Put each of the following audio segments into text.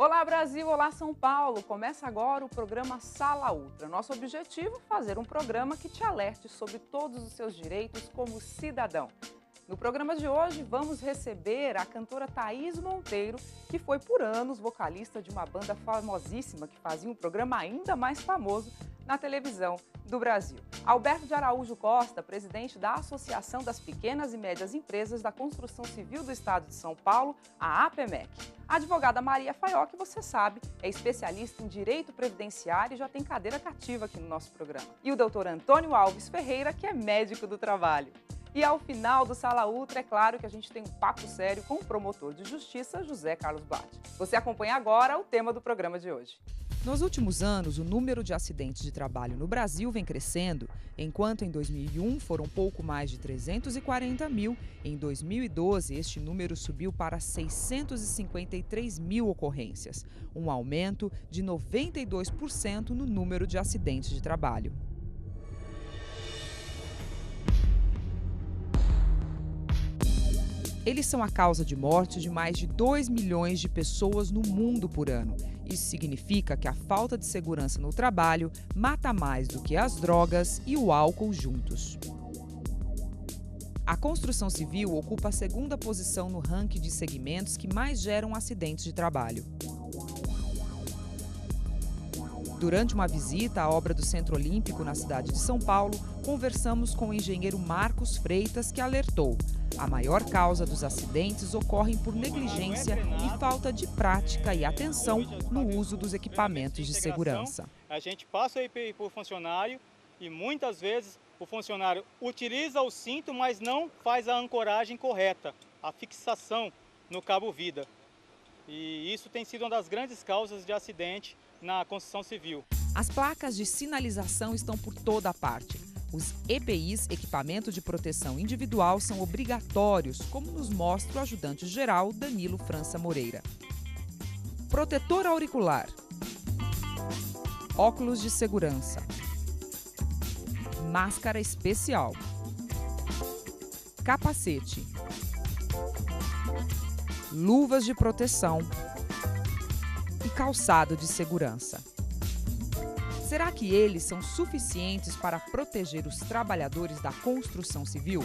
Olá Brasil, olá São Paulo! Começa agora o programa Sala Ultra. Nosso objetivo é fazer um programa que te alerte sobre todos os seus direitos como cidadão. No programa de hoje vamos receber a cantora Thaís Monteiro, que foi por anos vocalista de uma banda famosíssima que fazia um programa ainda mais famoso na televisão do Brasil. Alberto de Araújo Costa, presidente da Associação das Pequenas e Médias Empresas da Construção Civil do Estado de São Paulo, a APMEC. A advogada Maria Faió, que você sabe, é especialista em direito previdenciário e já tem cadeira cativa aqui no nosso programa. E o doutor Antônio Alves Ferreira, que é médico do trabalho. E ao final do Sala Ultra, é claro que a gente tem um papo sério com o promotor de justiça, José Carlos Blatt. Você acompanha agora o tema do programa de hoje. Nos últimos anos, o número de acidentes de trabalho no Brasil vem crescendo, enquanto em 2001 foram pouco mais de 340 mil, em 2012 este número subiu para 653 mil ocorrências, um aumento de 92% no número de acidentes de trabalho. Eles são a causa de morte de mais de 2 milhões de pessoas no mundo por ano. Isso significa que a falta de segurança no trabalho mata mais do que as drogas e o álcool juntos. A construção civil ocupa a segunda posição no ranking de segmentos que mais geram acidentes de trabalho. Durante uma visita à obra do Centro Olímpico na cidade de São Paulo, conversamos com o engenheiro Marcos Freitas, que alertou: a maior causa dos acidentes ocorre por negligência e falta de prática e atenção no uso dos equipamentos de segurança. A gente passa o EPI para o funcionário e muitas vezes o funcionário utiliza o cinto, mas não faz a ancoragem correta, a fixação no cabo-vida. E isso tem sido uma das grandes causas de acidente na construção civil. As placas de sinalização estão por toda a parte. Os EPIs, equipamento de proteção individual, são obrigatórios, como nos mostra o ajudante-geral Danilo França Moreira. Protetor auricular, óculos de segurança, máscara especial, capacete, luvas de proteção e calçado de segurança. Será que eles são suficientes para proteger os trabalhadores da construção civil?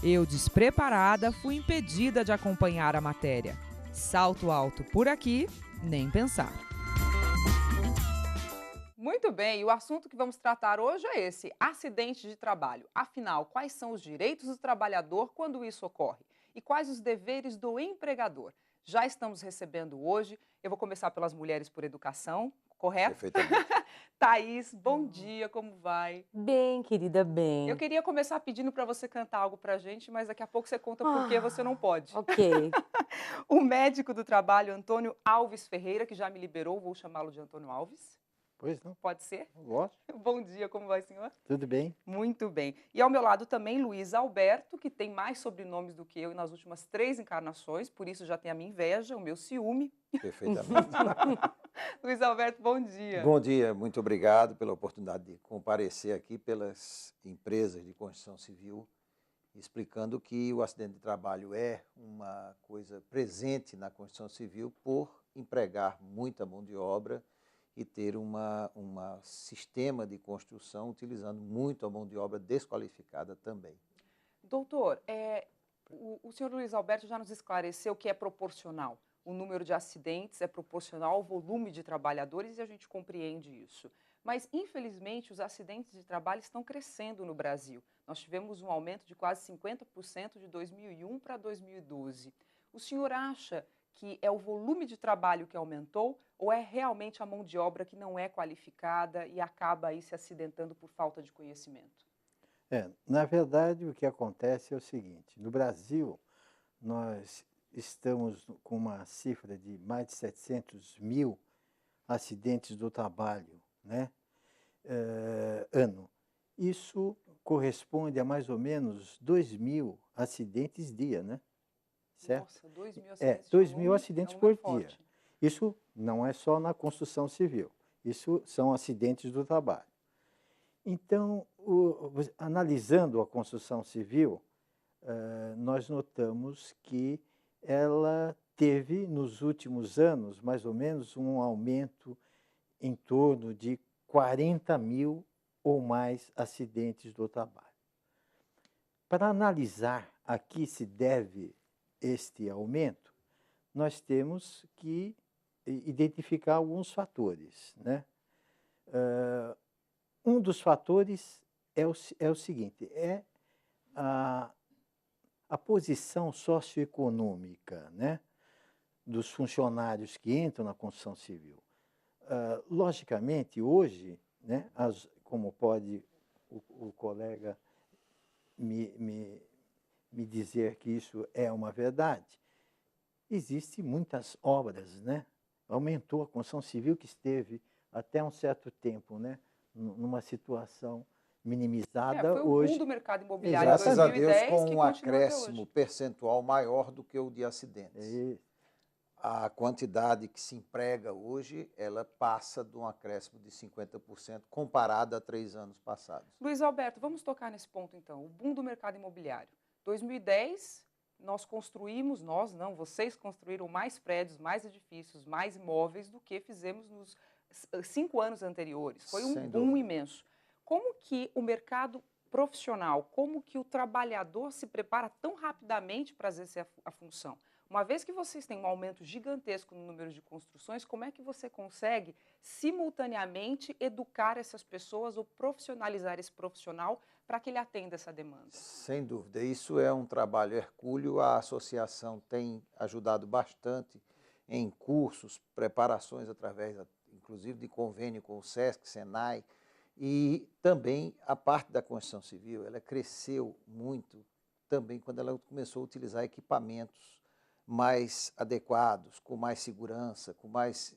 Eu, despreparada, fui impedida de acompanhar a matéria. Salto alto por aqui, nem pensar. Muito bem, e o assunto que vamos tratar hoje é esse: acidente de trabalho. Afinal, quais são os direitos do trabalhador quando isso ocorre? E quais os deveres do empregador? Já estamos recebendo hoje, eu vou começar pelas mulheres por educação, correto? Perfeitamente. Thaís, bom dia, como vai? Bem, querida, bem. Eu queria começar pedindo para você cantar algo pra gente, mas daqui a pouco você conta por que você não pode. Ok. O médico do trabalho, Antônio Alves Ferreira, que já me liberou, vou chamá-lo de Antônio Alves. Pois não, Pode ser? lógico. Bom dia, como vai, senhor? Tudo bem? Muito bem. E ao meu lado também Luiz Alberto, que tem mais sobrenomes do que eu nas últimas 3 encarnações, por isso já tem a minha inveja, o meu ciúme. Perfeitamente. Luiz Alberto, bom dia. Bom dia, muito obrigado pela oportunidade de comparecer aqui pelas empresas de construção civil, explicando que o acidente de trabalho é uma coisa presente na construção civil por empregar muita mão de obra e ter um sistema de construção utilizando muito a mão de obra desqualificada também. Doutor, o senhor Luiz Alberto já nos esclareceu que é proporcional. O número de acidentes é proporcional ao volume de trabalhadores e a gente compreende isso. Mas, infelizmente, os acidentes de trabalho estão crescendo no Brasil. Nós tivemos um aumento de quase 50% de 2001 para 2012. O senhor acha que é o volume de trabalho que aumentou ou é realmente a mão de obra que não é qualificada e acaba aí se acidentando por falta de conhecimento? Na verdade, o que acontece é o seguinte: no Brasil, nós estamos com uma cifra de mais de 700 mil acidentes do trabalho, né? Ano. Isso corresponde a mais ou menos 2 mil acidentes dia, né? Certo? Nossa, 2 mil acidentes 2 de mil um acidentes é um por número dia. forte. Isso não é só na construção civil, isso são acidentes do trabalho. Então, analisando a construção civil, nós notamos que ela teve, nos últimos anos, mais ou menos, um aumento em torno de 40 mil ou mais acidentes do trabalho. Para analisar a que se deve este aumento, nós temos que identificar alguns fatores, né? Um dos fatores é o seguinte, a posição socioeconômica, né, dos funcionários que entram na construção civil. Logicamente, hoje, né, como pode o colega me dizer que isso é uma verdade, existem muitas obras, né? Aumentou a construção civil que esteve até um certo tempo, né, numa situação minimizada. Foi o hoje boom do mercado imobiliário em Graças a 2010 Deus, com que um continua até acréscimo hoje. percentual maior do que o de acidentes. é, A quantidade que se emprega hoje, ela passa de um acréscimo de 50% comparado a 3 anos passados. Luiz Alberto, vamos tocar nesse ponto então, o boom do mercado imobiliário. 2010, nós construímos, nós não, vocês construíram mais prédios, mais edifícios, mais imóveis do que fizemos nos 5 anos anteriores. Foi um Sem boom dúvida. imenso. Como que o mercado profissional, como que o trabalhador se prepara tão rapidamente para exercer a função? Uma vez que vocês têm um aumento gigantesco no número de construções, como é que você consegue simultaneamente educar essas pessoas ou profissionalizar esse profissional para que ele atenda essa demanda? Sem dúvida, isso é um trabalho hercúleo, a associação tem ajudado bastante em cursos, preparações através, inclusive, de convênio com o SESC, SENAI, e também a parte da construção civil, ela cresceu muito também quando ela começou a utilizar equipamentos mais adequados, com mais segurança, com mais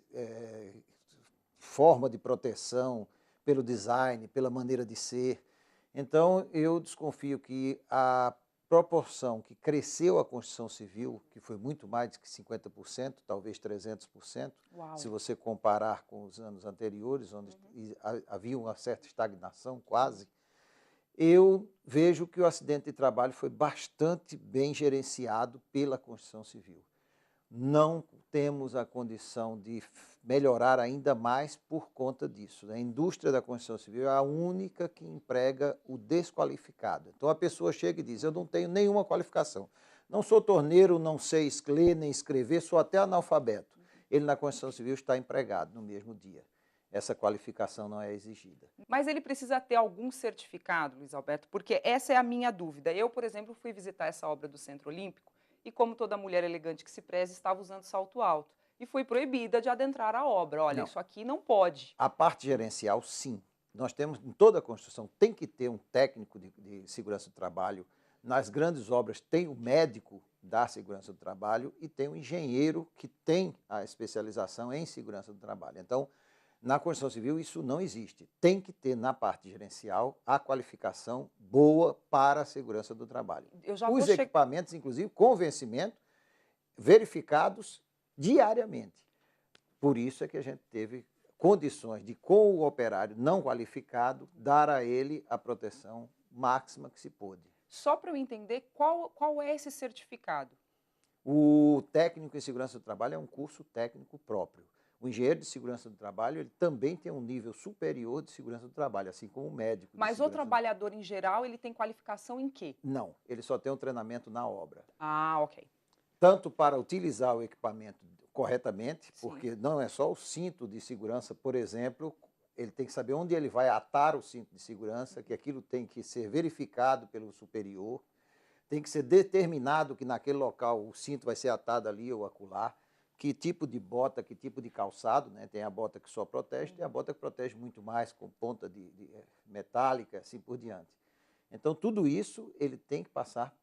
forma de proteção, pelo design, pela maneira de ser. Então, eu desconfio que a proporção que cresceu a construção civil, que foi muito mais de 50%, talvez 300%, Uau. se você comparar com os anos anteriores, onde havia uma certa estagnação quase, eu vejo que o acidente de trabalho foi bastante bem gerenciado pela construção civil. Não temos a condição de melhorar ainda mais por conta disso. A indústria da construção civil é a única que emprega o desqualificado. Então a pessoa chega e diz, eu não tenho nenhuma qualificação. Não sou torneiro, não sei ler nem escrever, sou até analfabeto. Ele na construção civil está empregado no mesmo dia. Essa qualificação não é exigida. Mas ele precisa ter algum certificado, Luiz Alberto, porque essa é a minha dúvida. Eu, por exemplo, fui visitar essa obra do Centro Olímpico e, como toda mulher elegante que se preze, estava usando salto alto. E fui proibida de adentrar a obra. Olha, Não. isso aqui não pode. A parte gerencial, sim. Nós temos, em toda a construção, tem que ter um técnico de segurança do trabalho. Nas grandes obras tem o médico da segurança do trabalho e tem o engenheiro que tem a especialização em segurança do trabalho. Então, na construção civil isso não existe. Tem que ter na parte gerencial a qualificação boa para a segurança do trabalho. Os equipamentos, inclusive, com vencimento, verificados diariamente. Por isso é que a gente teve condições de, com o operário não qualificado, dar a ele a proteção máxima que se pôde. Só para eu entender, qual é esse certificado? O técnico em segurança do trabalho é um curso técnico próprio. O engenheiro de segurança do trabalho, ele também tem um nível superior de segurança do trabalho, assim como o médico. Mas o trabalhador, em geral, ele tem qualificação em quê? Não, ele só tem um treinamento na obra. Ah, ok. Tanto para utilizar o equipamento corretamente, Sim. porque não é só o cinto de segurança, por exemplo, ele tem que saber onde ele vai atar o cinto de segurança, que aquilo tem que ser verificado pelo superior, tem que ser determinado que naquele local o cinto vai ser atado ali ou acolá, que tipo de bota, que tipo de calçado, né? Tem a bota que só protege, tem a bota que protege muito mais, com ponta de metálica, assim por diante. Então, tudo isso ele tem que passar,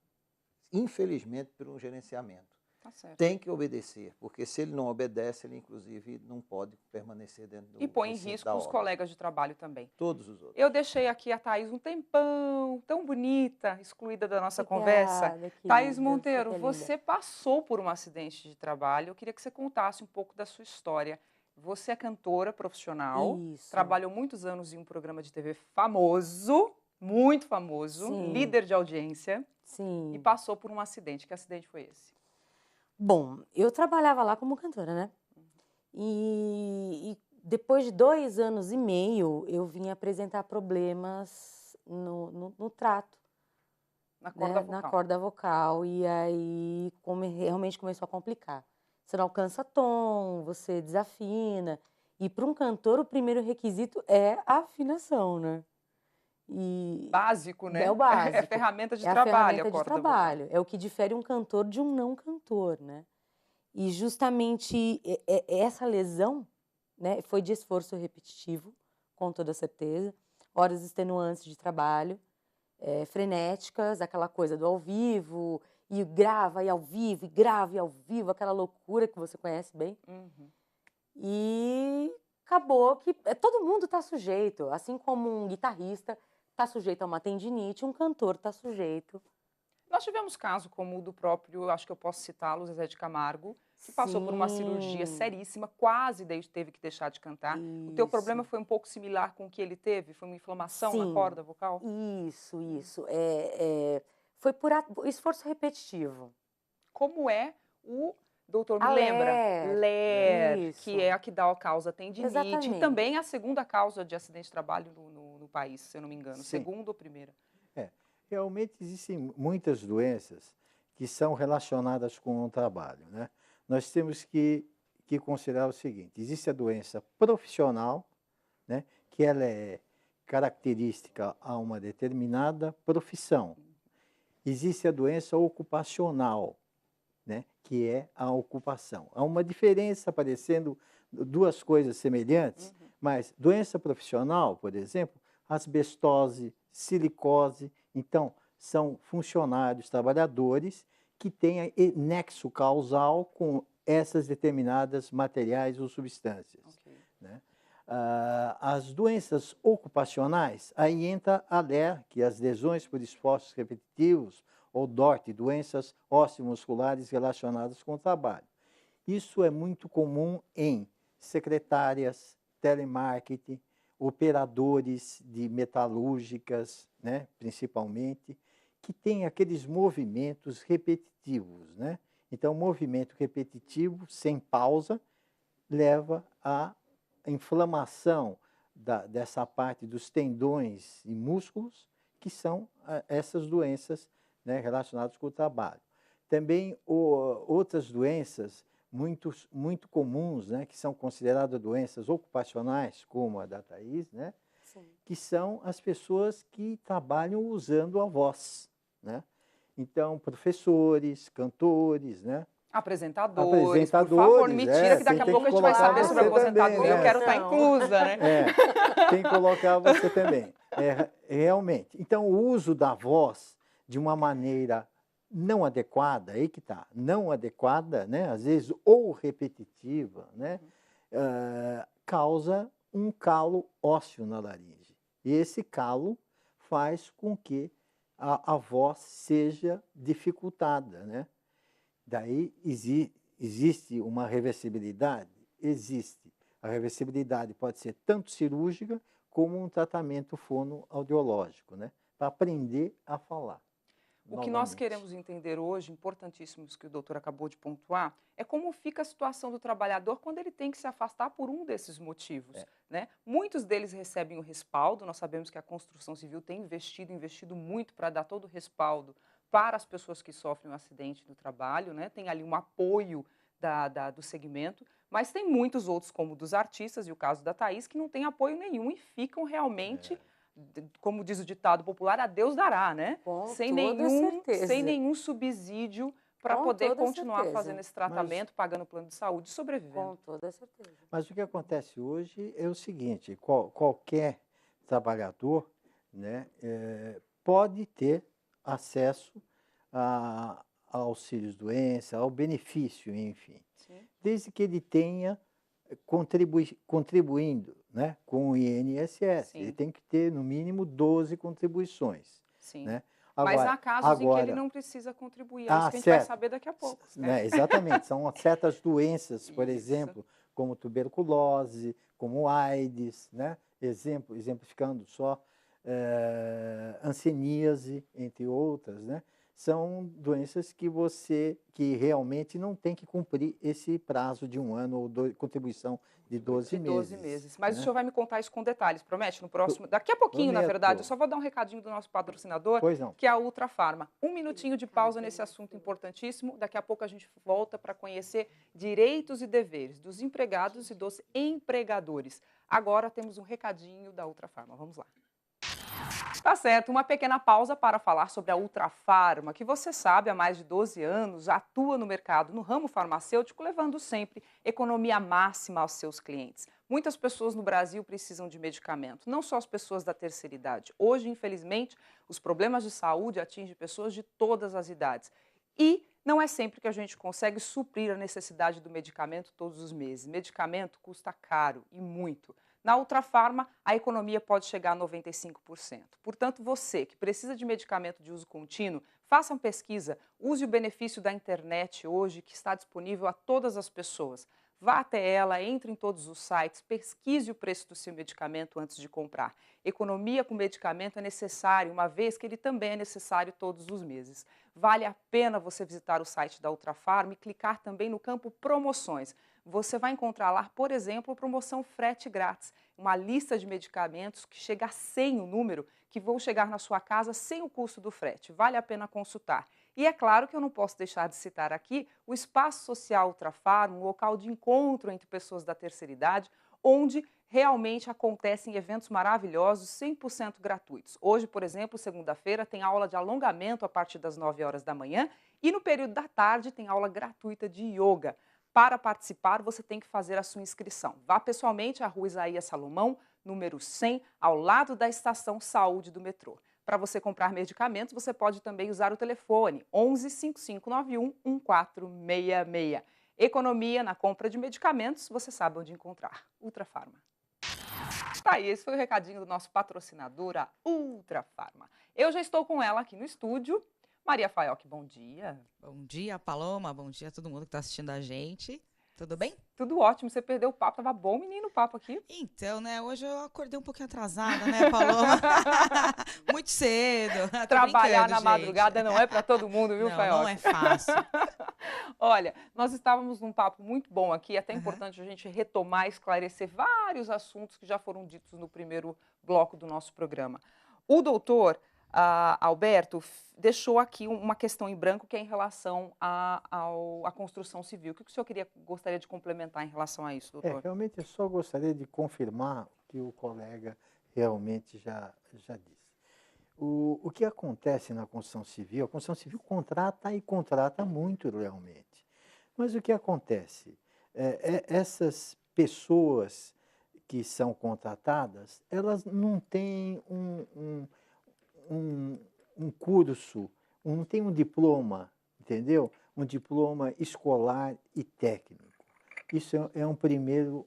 infelizmente, por um gerenciamento. Tá certo. Tem que obedecer, porque se ele não obedece, ele inclusive não pode permanecer dentro do E põe em recinto risco da os obra. colegas de trabalho também. Todos os outros. Eu deixei aqui a Thaís um tempão, tão bonita, excluída da nossa conversa. Thaís Monteiro, você passou por um acidente de trabalho. Eu queria que você contasse um pouco da sua história. Você é cantora profissional, Isso. trabalhou muitos anos em um programa de TV famoso, muito famoso, Sim. líder de audiência, Sim. e passou por um acidente. Que acidente foi esse? Bom, eu trabalhava lá como cantora, né? E depois de 2 anos e meio, eu vim apresentar problemas no trato, Na corda né? vocal. Na corda vocal. E aí realmente começou a complicar. Você não alcança tom, você desafina. E para um cantor, o primeiro requisito é a afinação, né? Básico, né? É o básico. É ferramenta de É a trabalho, ferramenta a de corda trabalho. É o que difere um cantor de um não cantor, né? E justamente essa lesão, né, foi de esforço repetitivo, com toda certeza, horas extenuantes de trabalho, frenéticas, aquela coisa do ao vivo, e grava e ao vivo, e grava e ao vivo, aquela loucura que você conhece bem. Uhum. E acabou que todo mundo está sujeito, assim como um guitarrista está sujeito a uma tendinite, um cantor está sujeito. Nós tivemos caso como o do próprio, acho que eu posso citá-lo, Zezé de Camargo, que passou por uma cirurgia Sim. seríssima, quase teve que deixar de cantar. O teu problema foi um pouco similar com o que ele teve? Foi uma inflamação na Sim. corda vocal? Isso. Foi por esforço repetitivo. Como é o doutor, me A lembra? LER, que isso. é a que dá a causa tendinite. Exatamente. E também a segunda causa de acidente de trabalho no país, se eu não me engano. Sim. Segunda ou primeira? Realmente existem muitas doenças que são relacionadas com o trabalho, né? Nós temos que considerar o seguinte: existe a doença profissional, né? Que ela é característica a uma determinada profissão. Existe a doença ocupacional, né? Que é a ocupação. Há uma diferença, parecendo duas coisas semelhantes, mas doença profissional, por exemplo, asbestose, silicose. Então, são funcionários, trabalhadores que têm nexo causal com essas determinadas materiais ou substâncias. Ok. Né? As doenças ocupacionais, aí entra a LER, que é as lesões por esforços repetitivos, ou DORT, doenças osteomusculares relacionadas com o trabalho. Isso é muito comum em secretárias, telemarketing, operadores de metalúrgicas, né, principalmente, que têm aqueles movimentos repetitivos, né? Então, movimento repetitivo, sem pausa, leva à inflamação dessa parte dos tendões e músculos, que são essas doenças, né, relacionadas com o trabalho. Também outras doenças muito comuns, né, que são consideradas doenças ocupacionais, como a da Thaís, né, Sim. que são as pessoas que trabalham usando a voz, né? Então, professores, cantores, né? Apresentadores, por favor, me tira que daqui a pouco a gente vai saber sobre a aposentadoria, também, eu quero estar inclusa, né? Tem que colocar você também. Realmente. Então, o uso da voz de uma maneira não adequada, aí que está, não adequada, né? Às vezes, ou repetitiva, né? Causa um calo ósseo na laringe. E esse calo faz com que a voz seja dificultada, né? Daí existe uma reversibilidade? Existe. A reversibilidade pode ser tanto cirúrgica como um tratamento fonoaudiológico, né? Para aprender a falar. O que nós queremos entender hoje, importantíssimo isso que o doutor acabou de pontuar, é como fica a situação do trabalhador quando ele tem que se afastar por um desses motivos. Né? Muitos deles recebem o respaldo, nós sabemos que a construção civil tem investido muito para dar todo o respaldo para as pessoas que sofrem um acidente do trabalho, né? Tem ali um apoio do segmento, mas tem muitos outros, como dos artistas e o caso da Thaís, que não tem apoio nenhum e ficam realmente... como diz o ditado popular, a Deus dará, né? Com sem toda certeza. Sem nenhum subsídio para poder continuar certeza. fazendo esse tratamento, pagando plano de saúde e sobrevivendo. Com toda certeza. Mas o que acontece hoje é o seguinte: qualquer trabalhador, né, pode ter acesso a auxílios doença, ao benefício, enfim, Sim. desde que ele tenha contribuindo, né, com o INSS. Sim. Ele tem que ter, no mínimo, 12 contribuições. Sim. Né? Mas há casos em que ele não precisa contribuir. É isso que a gente vai saber daqui a pouco. Né? Exatamente. São certas doenças, por exemplo, como tuberculose, como AIDS, né? Exemplificando só, hanseníase, entre outras, né? São doenças que realmente não tem que cumprir esse prazo de 1 ano ou contribuição de 12 De 12 meses. meses. Mas né? o senhor vai me contar isso com detalhes, promete? No próximo. Daqui a pouquinho, na verdade. Eu Prometo. só vou dar um recadinho do nosso patrocinador, Pois não. que é a Ultrafarma. Um minutinho de pausa nesse assunto importantíssimo. Daqui a pouco a gente volta para conhecer direitos e deveres dos empregados e dos empregadores. Agora temos um recadinho da Ultrafarma. Vamos lá. Tá certo, uma pequena pausa para falar sobre a Ultrafarma, que você sabe, há mais de 12 anos atua no mercado, no ramo farmacêutico, levando sempre economia máxima aos seus clientes. Muitas pessoas no Brasil precisam de medicamento, não só as pessoas da terceira idade. Hoje, infelizmente, os problemas de saúde atingem pessoas de todas as idades. E não é sempre que a gente consegue suprir a necessidade do medicamento todos os meses. Medicamento custa caro e muito. Na Ultrafarma, a economia pode chegar a 95%. Portanto, você que precisa de medicamento de uso contínuo, faça uma pesquisa, use o benefício da internet hoje, que está disponível a todas as pessoas. Vá até ela, entre em todos os sites, pesquise o preço do seu medicamento antes de comprar. Economia com medicamento é necessário, uma vez que ele também é necessário todos os meses. Vale a pena você visitar o site da Ultrafarma e clicar também no campo promoções. Você vai encontrar lá, por exemplo, a promoção frete grátis, uma lista de medicamentos que chega a 100 o número, que vão chegar na sua casa sem o custo do frete. Vale a pena consultar. E é claro que eu não posso deixar de citar aqui o Espaço Social Ultrafarma, um local de encontro entre pessoas da terceira idade, onde realmente acontecem eventos maravilhosos, 100% gratuitos. Hoje, por exemplo, segunda-feira, tem aula de alongamento a partir das 9 horas da manhã e no período da tarde tem aula gratuita de yoga. Para participar, você tem que fazer a sua inscrição. Vá pessoalmente à Rua Isaías Salomão, número 100, ao lado da Estação Saúde do metrô. Para você comprar medicamentos, você pode também usar o telefone 11 5591 1466. Economia na compra de medicamentos, você sabe onde encontrar. Ultrafarma. Tá aí, esse foi o recadinho do nosso patrocinador, a Ultrafarma. Eu já estou com ela aqui no estúdio. Maria Faioc, bom dia. Bom dia, Paloma. Bom dia a todo mundo que está assistindo a gente. Tudo bem? Tudo ótimo. Você perdeu o papo. Tava bom, menino, o papo aqui. Então, né? Hoje eu acordei um pouquinho atrasada, né, Paloma? Muito cedo. Trabalhar na madrugada não é para todo mundo, viu, Faioc? Não é fácil. Olha, nós estávamos num papo muito bom aqui. É até importante a gente retomar e esclarecer vários assuntos que já foram ditos no primeiro bloco do nosso programa. O doutor Alberto deixou aqui uma questão em branco que é em relação à construção civil. O que o senhor gostaria de complementar em relação a isso, doutor? Realmente eu só gostaria de confirmar o que o colega realmente já disse. O que acontece na construção civil, a construção civil contrata e contrata muito realmente. Mas o que acontece? Essas pessoas que são contratadas, elas não têm um curso, não tem um diploma, entendeu? Um diploma escolar e técnico. Isso é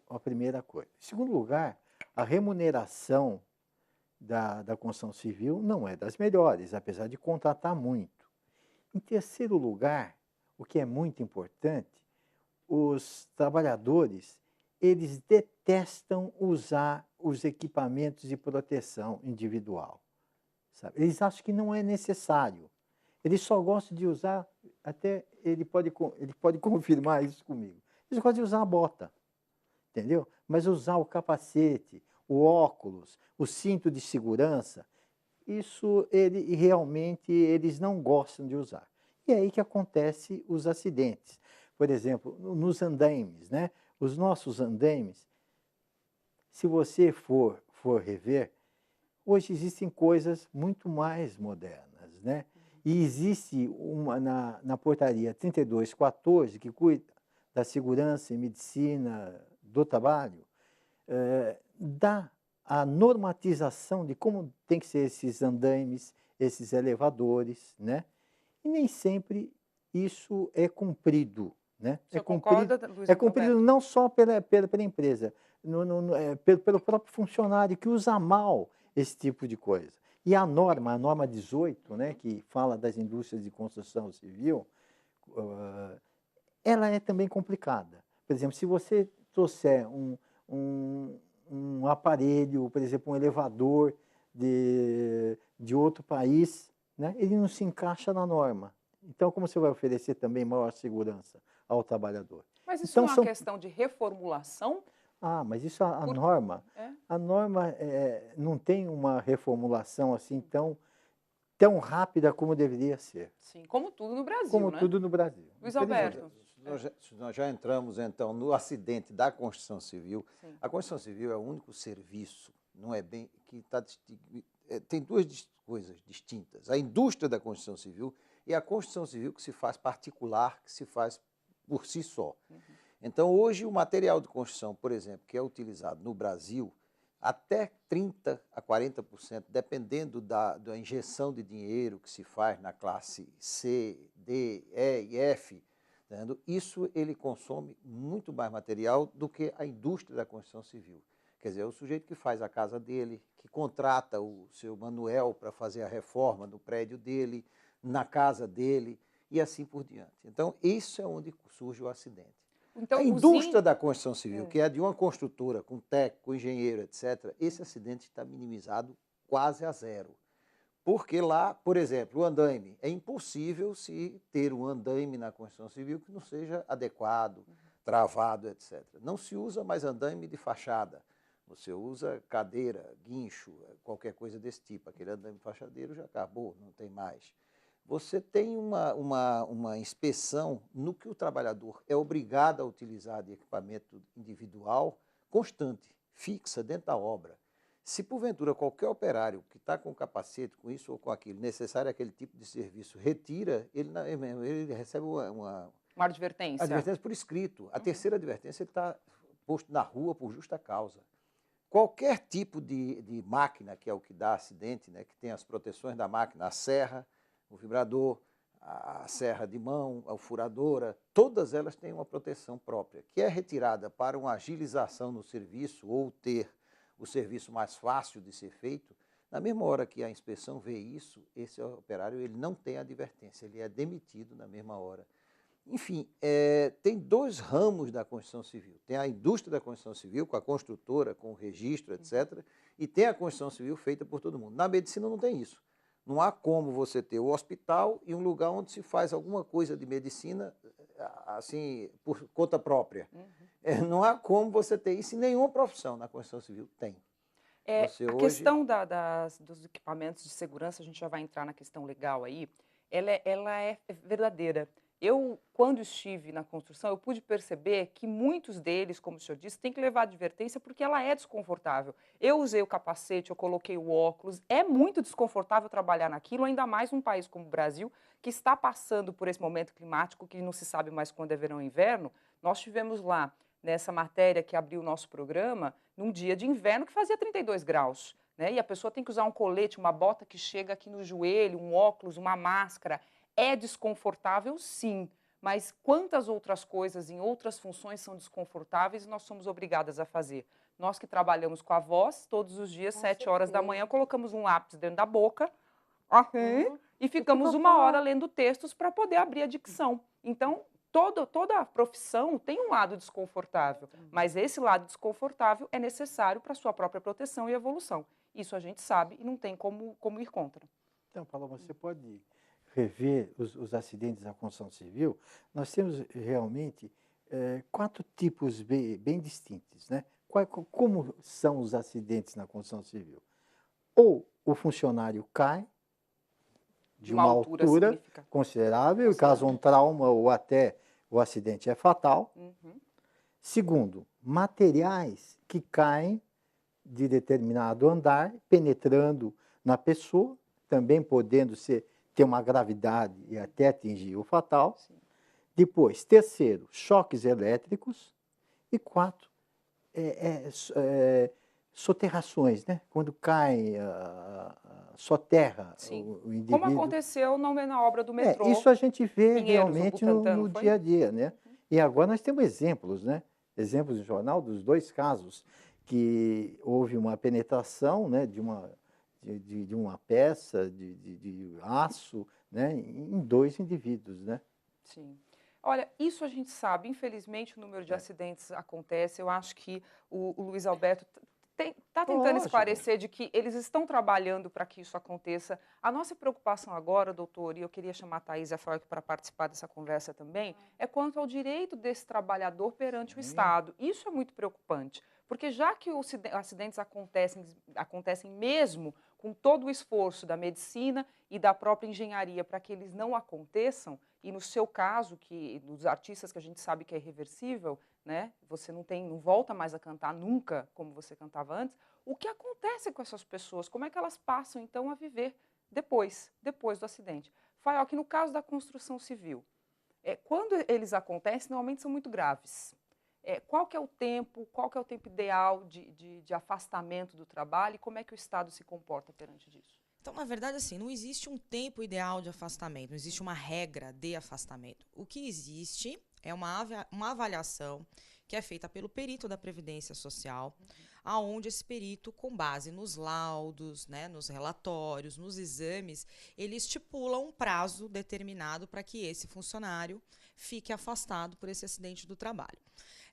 a primeira coisa. Em segundo lugar, a remuneração da construção civil não é das melhores, apesar de contratar muito. Em terceiro lugar, o que é muito importante, os trabalhadores, eles detestam usar os equipamentos de proteção individual. Sabe? Eles acham que não é necessário. Eles só gostam de usar, até ele pode confirmar isso comigo. Eles gostam de usar a bota, entendeu? Mas usar o capacete, o óculos, o cinto de segurança, isso realmente eles não gostam de usar. E é aí que acontecem os acidentes. Por exemplo, nos andaimes, né? Os nossos andaimes, se você for rever, hoje existem coisas muito mais modernas, né? E existe uma na portaria 3214, que cuida da segurança e medicina do trabalho, dá a normatização de como tem que ser esses andaimes, esses elevadores, né? E nem sempre isso é cumprido, né? É cumprido não só pela empresa, pelo próprio funcionário que usa mal esse tipo de coisa. E a norma 18, né, que fala das indústrias de construção civil, ela é também complicada. Por exemplo, se você trouxer um aparelho, por exemplo, um elevador de outro país, né? Ele não se encaixa na norma. Então, como você vai oferecer também maior segurança ao trabalhador? Mas isso Então, não é uma questão de reformulação? mas isso a Por- norma, É? a norma não tem uma reformulação assim tão rápida como deveria ser, Sim, como tudo no Brasil, como né? tudo no Brasil. Luiz Infelizmente. Alberto. Nós já entramos, então, no acidente da construção civil. Sim. A construção civil é o único serviço, não é bem, que está... tem duas coisas distintas. A indústria da construção civil e a construção civil que se faz particular, que se faz por si só. Então, hoje, o material de construção, por exemplo, que é utilizado no Brasil, até 30% a 40%, dependendo da injeção de dinheiro que se faz na classe C, D, E e F, entendeu? Isso ele consome muito mais material do que a indústria da construção civil. Quer dizer, é o sujeito que faz a casa dele, que contrata o seu Manuel para fazer a reforma no prédio dele, na casa dele e assim por diante. Então, isso é onde surge o acidente. Então, A os indústria da construção civil, É. que é de uma construtora, com técnico, engenheiro, etc., esse acidente está minimizado quase a zero. Porque lá, por exemplo, o andaime, é impossível se ter um andaime na construção civil que não seja adequado, travado, etc. Não se usa mais andaime de fachada. Você usa cadeira, guincho, qualquer coisa desse tipo. Aquele andaime fachadeiro já acabou, não tem mais. Você tem uma inspeção no que o trabalhador é obrigado a utilizar de equipamento individual constante, fixa, dentro da obra. Se, porventura, qualquer operário que está com capacete, com isso ou com aquilo, necessário aquele tipo de serviço, retira, ele recebe uma advertência. advertência por escrito. A terceira advertência, ele está posto na rua por justa causa. Qualquer tipo de máquina, que é o que dá acidente, né, que tem as proteções da máquina, a serra, o vibrador, a serra de mão, a furadora, todas elas têm uma proteção própria, que é retirada para uma agilização no serviço ou ter o serviço mais fácil de ser feito. Na mesma hora que a inspeção vê isso, esse operário ele não tem advertência, ele é demitido na mesma hora. Enfim, tem dois ramos da construção civil. Tem a indústria da construção civil, com a construtora, com o registro, etc., e tem a construção civil feita por todo mundo. Na medicina não tem isso. Não há como você ter o hospital e um lugar onde se faz alguma coisa de medicina assim, por conta própria. Não há como você ter isso em nenhuma profissão na construção civil. Tem. A questão dos equipamentos de segurança, a gente já vai entrar na questão legal aí, ela é verdadeira. Eu, quando estive na construção, eu pude perceber que muitos deles, como o senhor disse, têm que levar advertência porque ela é desconfortável. Eu usei o capacete, eu coloquei o óculos, é muito desconfortável trabalhar naquilo, ainda mais num país como o Brasil, que está passando por esse momento climático que não se sabe mais quando é verão ou inverno. Nós tivemos lá, nessa matéria que abriu o nosso programa, num dia de inverno que fazia 32 graus. Né? E a pessoa tem que usar um colete, uma bota que chega aqui no joelho, um óculos, uma máscara. É desconfortável, sim, mas quantas outras coisas em outras funções são desconfortáveis e nós somos obrigadas a fazer? Nós que trabalhamos com a voz, todos os dias, 7 horas da manhã, colocamos um lápis dentro da boca e ficamos 1 hora lendo textos para poder abrir a dicção. Então, toda a profissão tem um lado desconfortável, mas esse lado desconfortável é necessário para a sua própria proteção e evolução. Isso a gente sabe e não tem como ir contra. Então, Paloma, você pode rever os acidentes da construção civil. Nós temos realmente 4 tipos bem distintos, né? Como são os acidentes na construção civil? Ou o funcionário cai de uma altura considerável, e causa um trauma ou até o acidente é fatal. Segundo, materiais que caem de determinado andar, penetrando na pessoa, também podendo ter uma gravidade e até atingir o fatal. Sim. Depois, terceiro, choques elétricos. E 4, soterrações, né? Quando cai, soterra o indivíduo. Como aconteceu na obra do metrô. Isso a gente vê Pinheiros, realmente no dia a dia, né? E agora nós temos exemplos, né? Exemplos no jornal dos 2 casos que houve uma penetração, né, de uma peça de aço, né, em 2 indivíduos, né? Sim. Olha, isso a gente sabe. Infelizmente, o número de acidentes acontece. Eu acho que o Luiz Alberto Está tentando Lógico. esclarecer de que eles estão trabalhando para que isso aconteça. A nossa preocupação agora, doutor, e eu queria chamar a Thaís e a Faioc para participar dessa conversa também, é quanto ao direito desse trabalhador perante o Sim. Estado. Isso é muito preocupante, porque já que os acidentes acontecem mesmo com todo o esforço da medicina e da própria engenharia para que eles não aconteçam, e no seu caso, que dos artistas que a gente sabe que é irreversível, né? Você não volta mais a cantar nunca como você cantava antes. O que acontece com essas pessoas? Como é que elas passam então a viver depois do acidente? Faioc, no caso da construção civil, quando eles acontecem, normalmente são muito graves. Qual que é o tempo ideal de afastamento do trabalho e como é que o Estado se comporta perante disso? Então, na verdade, assim, não existe um tempo ideal de afastamento, não existe uma regra de afastamento. O que existe é uma avaliação que é feita pelo perito da Previdência Social, aonde esse perito, com base nos laudos, né, nos relatórios, nos exames, ele estipula um prazo determinado para que esse funcionário fique afastado por esse acidente do trabalho.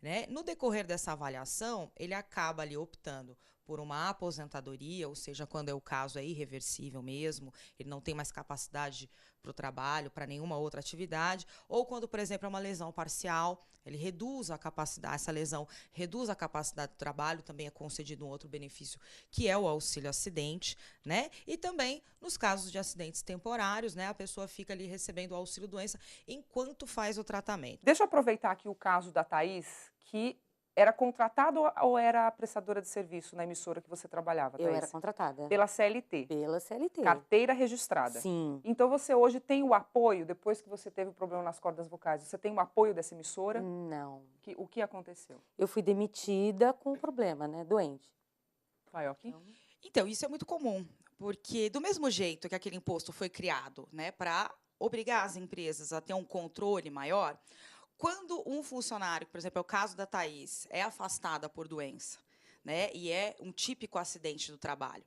Né? No decorrer dessa avaliação, ele acaba ali optando por uma aposentadoria, ou seja, quando o caso é irreversível mesmo, ele não tem mais capacidade para o trabalho, para nenhuma outra atividade, ou quando, por exemplo, é uma lesão parcial, ele reduz a capacidade, essa lesão reduz a capacidade do trabalho, também é concedido um outro benefício, que é o auxílio acidente, né? E também, nos casos de acidentes temporários, né, a pessoa fica ali recebendo o auxílio doença enquanto faz o tratamento. Deixa eu aproveitar aqui o caso da Thaís, que era contratada ou era prestadora de serviço na emissora que você trabalhava, Thaís? Eu era contratada. Pela CLT. Pela CLT. Carteira registrada. Sim. Então você hoje tem o apoio, depois que você teve o problema nas cordas vocais, você tem o apoio dessa emissora? Não. O que aconteceu? Eu fui demitida com problema, né? Doente. Faioc? Então, isso é muito comum, porque do mesmo jeito que aquele imposto foi criado, né, para obrigar as empresas a ter um controle maior, quando um funcionário, por exemplo, é o caso da Thaís, é afastada por doença, né, e é um típico acidente do trabalho,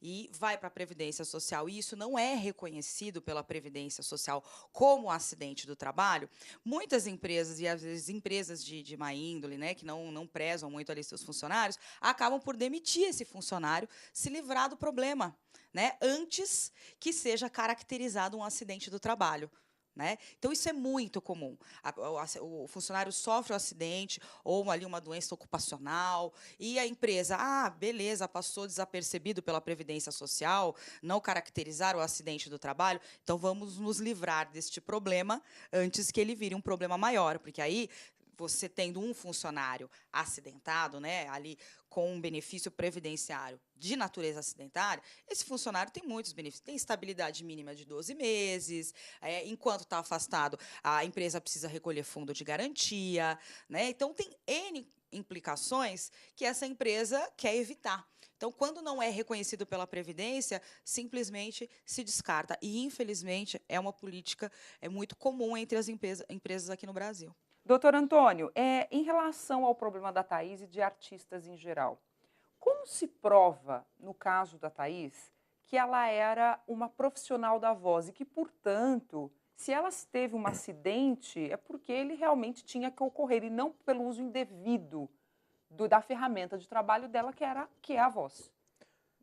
e vai para a Previdência Social, e isso não é reconhecido pela Previdência Social como acidente do trabalho, muitas empresas, e às vezes empresas de má índole, né, que não prezam muito ali seus funcionários, acabam por demitir esse funcionário, se livrar do problema, né, antes que seja caracterizado um acidente do trabalho. Né? Então, isso é muito comum. O funcionário sofre um acidente ou ali uma doença ocupacional e a empresa, beleza, passou desapercebido pela Previdência Social, não caracterizar o acidente do trabalho, então vamos nos livrar deste problema antes que ele vire um problema maior, porque aí você tendo um funcionário acidentado, né, ali com um benefício previdenciário de natureza acidentária, esse funcionário tem muitos benefícios. Tem estabilidade mínima de 12 meses, enquanto está afastado, a empresa precisa recolher fundo de garantia, né? Então, tem N implicações que essa empresa quer evitar. Então, quando não é reconhecido pela Previdência, simplesmente se descarta. E, infelizmente, é uma política muito comum entre as empresas aqui no Brasil. Doutor Antônio, em relação ao problema da Thaís e de artistas em geral, como se prova, no caso da Thaís, que ela era uma profissional da voz e que, portanto, se ela teve um acidente, é porque ele realmente tinha que ocorrer e não pelo uso indevido da ferramenta de trabalho dela, que é a voz?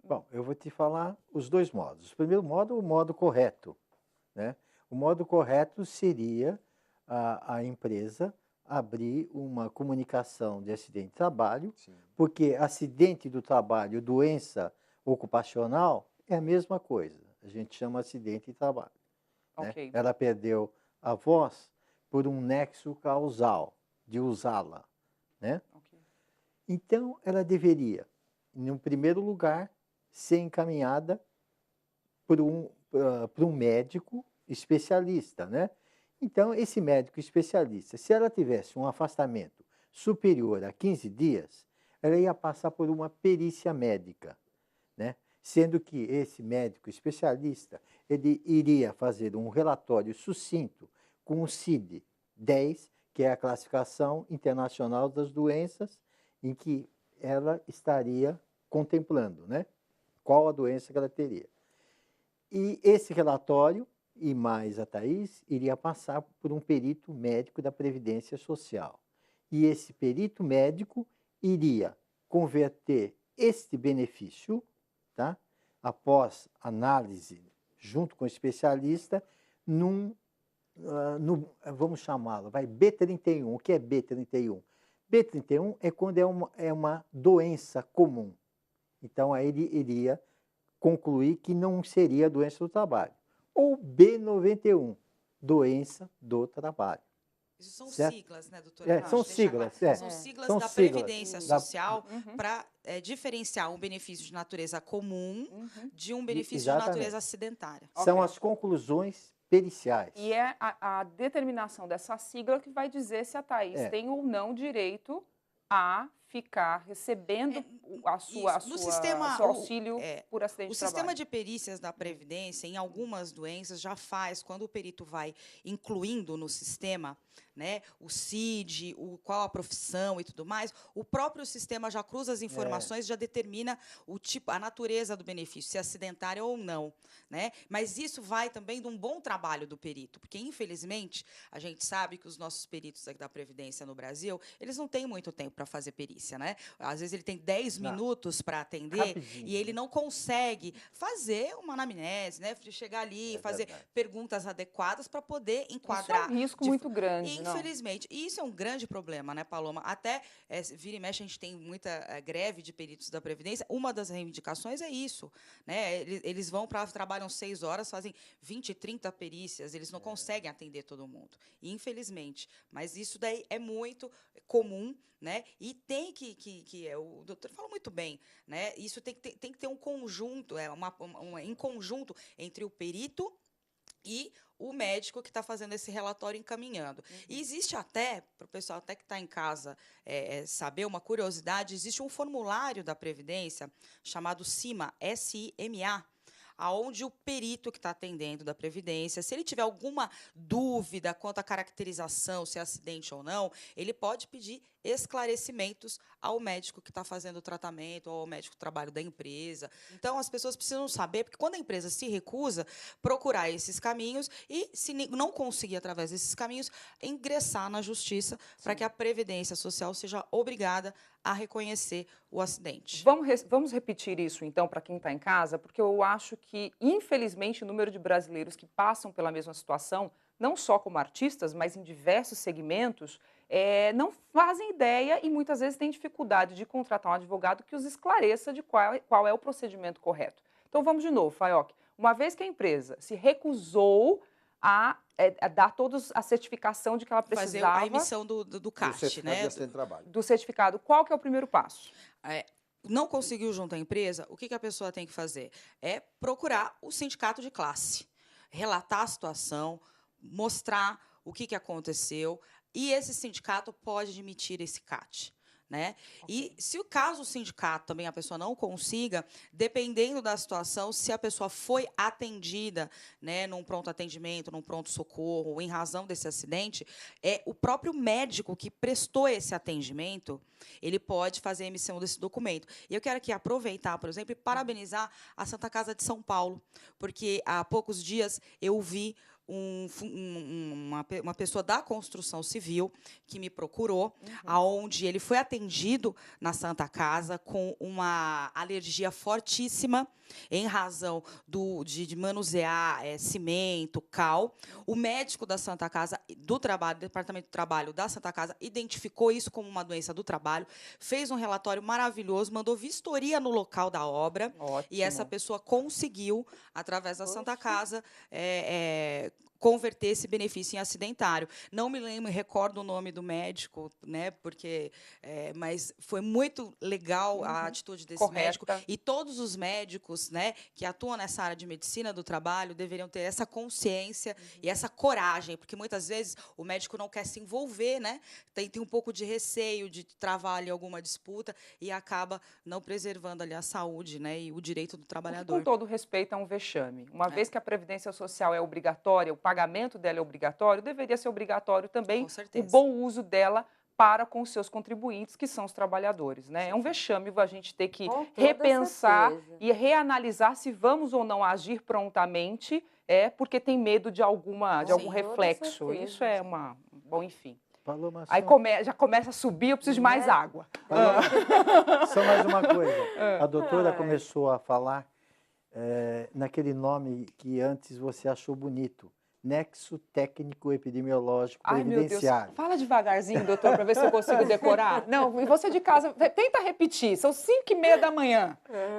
Bom, eu vou te falar os dois modos. O primeiro modo, o modo correto, né? O modo correto seria a empresa abrir uma comunicação de acidente de trabalho, Sim. porque acidente do trabalho, doença ocupacional, é a mesma coisa. A gente chama acidente de trabalho. Né? Ok. Ela perdeu a voz por um nexo causal, de usá-la. Né? Ok. Então, ela deveria, em primeiro lugar, ser encaminhada por um médico especialista, né? Então, esse médico especialista, se ela tivesse um afastamento superior a 15 dias, ela ia passar por uma perícia médica, né? Sendo que esse médico especialista, ele iria fazer um relatório sucinto com o CID-10, que é a Classificação Internacional das Doenças, em que ela estaria contemplando, né? Qual a doença que ela teria. E esse relatório, e mais a Thaís, iria passar por um perito médico da Previdência Social. E esse perito médico iria converter este benefício, tá? Após análise junto com o especialista, vamos chamá-lo, B31. O que é B31? B31 é quando é uma doença comum. Então, aí ele iria concluir que não seria doença do trabalho. Ou B91, doença do trabalho. Isso são certo? siglas, né, doutora? São siglas. São siglas São da siglas Previdência da- Social para diferenciar um benefício de natureza comum de um benefício de Exatamente. natureza acidentária. São Ok. as conclusões periciais. E é a determinação dessa sigla que vai dizer se a Thaís tem ou não direito a ficar recebendo Isso. No sistema, seu auxílio por acidente O de trabalho. sistema de perícias da Previdência, em algumas doenças, já faz, quando o perito vai incluindo no sistema, né, o CID, qual a profissão e tudo mais, o próprio sistema já cruza as informações, já determina o tipo, a natureza do benefício, se é acidentário ou não, né? Mas isso vai também de um bom trabalho do perito, porque, infelizmente, a gente sabe que os nossos peritos aqui da Previdência no Brasil, eles não têm muito tempo para fazer perícia, né? Às vezes ele tem 10 minutos para atender Rapidinho, e ele não consegue fazer uma anamnese, né? Chegar ali, fazer verdade. perguntas adequadas para poder Isso é enquadrar. um risco muito grande, não? Infelizmente. E isso é um grande problema, né, Paloma? Até vira e mexe, a gente tem muita greve de peritos da Previdência. Uma das reivindicações é isso, né? Eles vão para trabalham 6 horas, fazem 20, 30 perícias, eles não conseguem atender todo mundo. Infelizmente. Mas isso daí é muito comum, né? E tem o doutor falou muito bem, né? Isso tem que ter um conjunto, em conjunto entre o perito e o médico que está fazendo esse relatório encaminhando. E existe até, para o pessoal até que está em casa saber, uma curiosidade, existe um formulário da Previdência chamado SIMA, S-I-M-A, aonde o perito que está atendendo da Previdência, se ele tiver alguma dúvida quanto à caracterização, se é acidente ou não, ele pode pedir esclarecimentos ao médico que está fazendo o tratamento, ou ao médico do trabalho da empresa. Então, as pessoas precisam saber, porque quando a empresa se recusa, procurar esses caminhos e, se não conseguir através desses caminhos, ingressar na justiça para que a Previdência Social seja obrigada a reconhecer o acidente. Vamos repetir isso, então, para quem está em casa, porque eu acho que, infelizmente, o número de brasileiros que passam pela mesma situação, não só como artistas, mas em diversos segmentos, não fazem ideia e muitas vezes têm dificuldade de contratar um advogado que os esclareça de qual é o procedimento correto. Então, vamos de novo, Faioc. Uma vez que a empresa se recusou a dar toda a certificação de que ela precisava... Fazer a emissão do CAT, né? de acidente de trabalho. Do certificado, qual que é o primeiro passo? Não conseguiu junto à empresa, o que a pessoa tem que fazer? É procurar o sindicato de classe, relatar a situação, mostrar o que aconteceu, e esse sindicato pode admitir esse CAT. Né? Okay. E se o caso o sindicato também a pessoa não consiga, dependendo da situação, se a pessoa foi atendida, né, num pronto atendimento, num pronto socorro, em razão desse acidente, o próprio médico que prestou esse atendimento, ele pode fazer a emissão desse documento. E eu quero aqui aproveitar, por exemplo, e parabenizar a Santa Casa de São Paulo, porque há poucos dias eu vi uma pessoa da construção civil que me procurou, aonde ele foi atendido na Santa Casa com uma alergia fortíssima em razão de manusear cimento, cal. O médico da Santa Casa do Trabalho, Departamento do Trabalho da Santa Casa, identificou isso como uma doença do trabalho, fez um relatório maravilhoso, mandou vistoria no local da obra. Ótimo. E essa pessoa conseguiu, através da Santa Casa, converter esse benefício em acidentário. Não me recordo o nome do médico, né? Porque, mas foi muito legal a atitude desse médico. E todos os médicos, né, que atuam nessa área de medicina do trabalho deveriam ter essa consciência e essa coragem, porque muitas vezes o médico não quer se envolver, né? Tem um pouco de receio de travar ali alguma disputa e acaba não preservando ali a saúde, né, e o direito do trabalhador. Com todo respeito, é um vexame. Uma vez que a Previdência Social é obrigatória, o pagamento dela é obrigatório, deveria ser obrigatório também o bom uso dela para com os seus contribuintes, que são os trabalhadores. Né? É um vexame a gente ter que repensar e reanalisar se vamos ou não agir prontamente, porque tem medo de algum reflexo. Isso é bom, enfim. Paloma, Aí já começa a subir, eu preciso de mais água. Só mais uma coisa. A doutora começou a falar naquele nome que antes você achou bonito. Nexo Técnico Epidemiológico Ai, meu Deus. Previdenciário. Fala devagarzinho, doutor, para ver se eu consigo decorar. Não, e você de casa, tenta repetir. São 5h30 da manhã.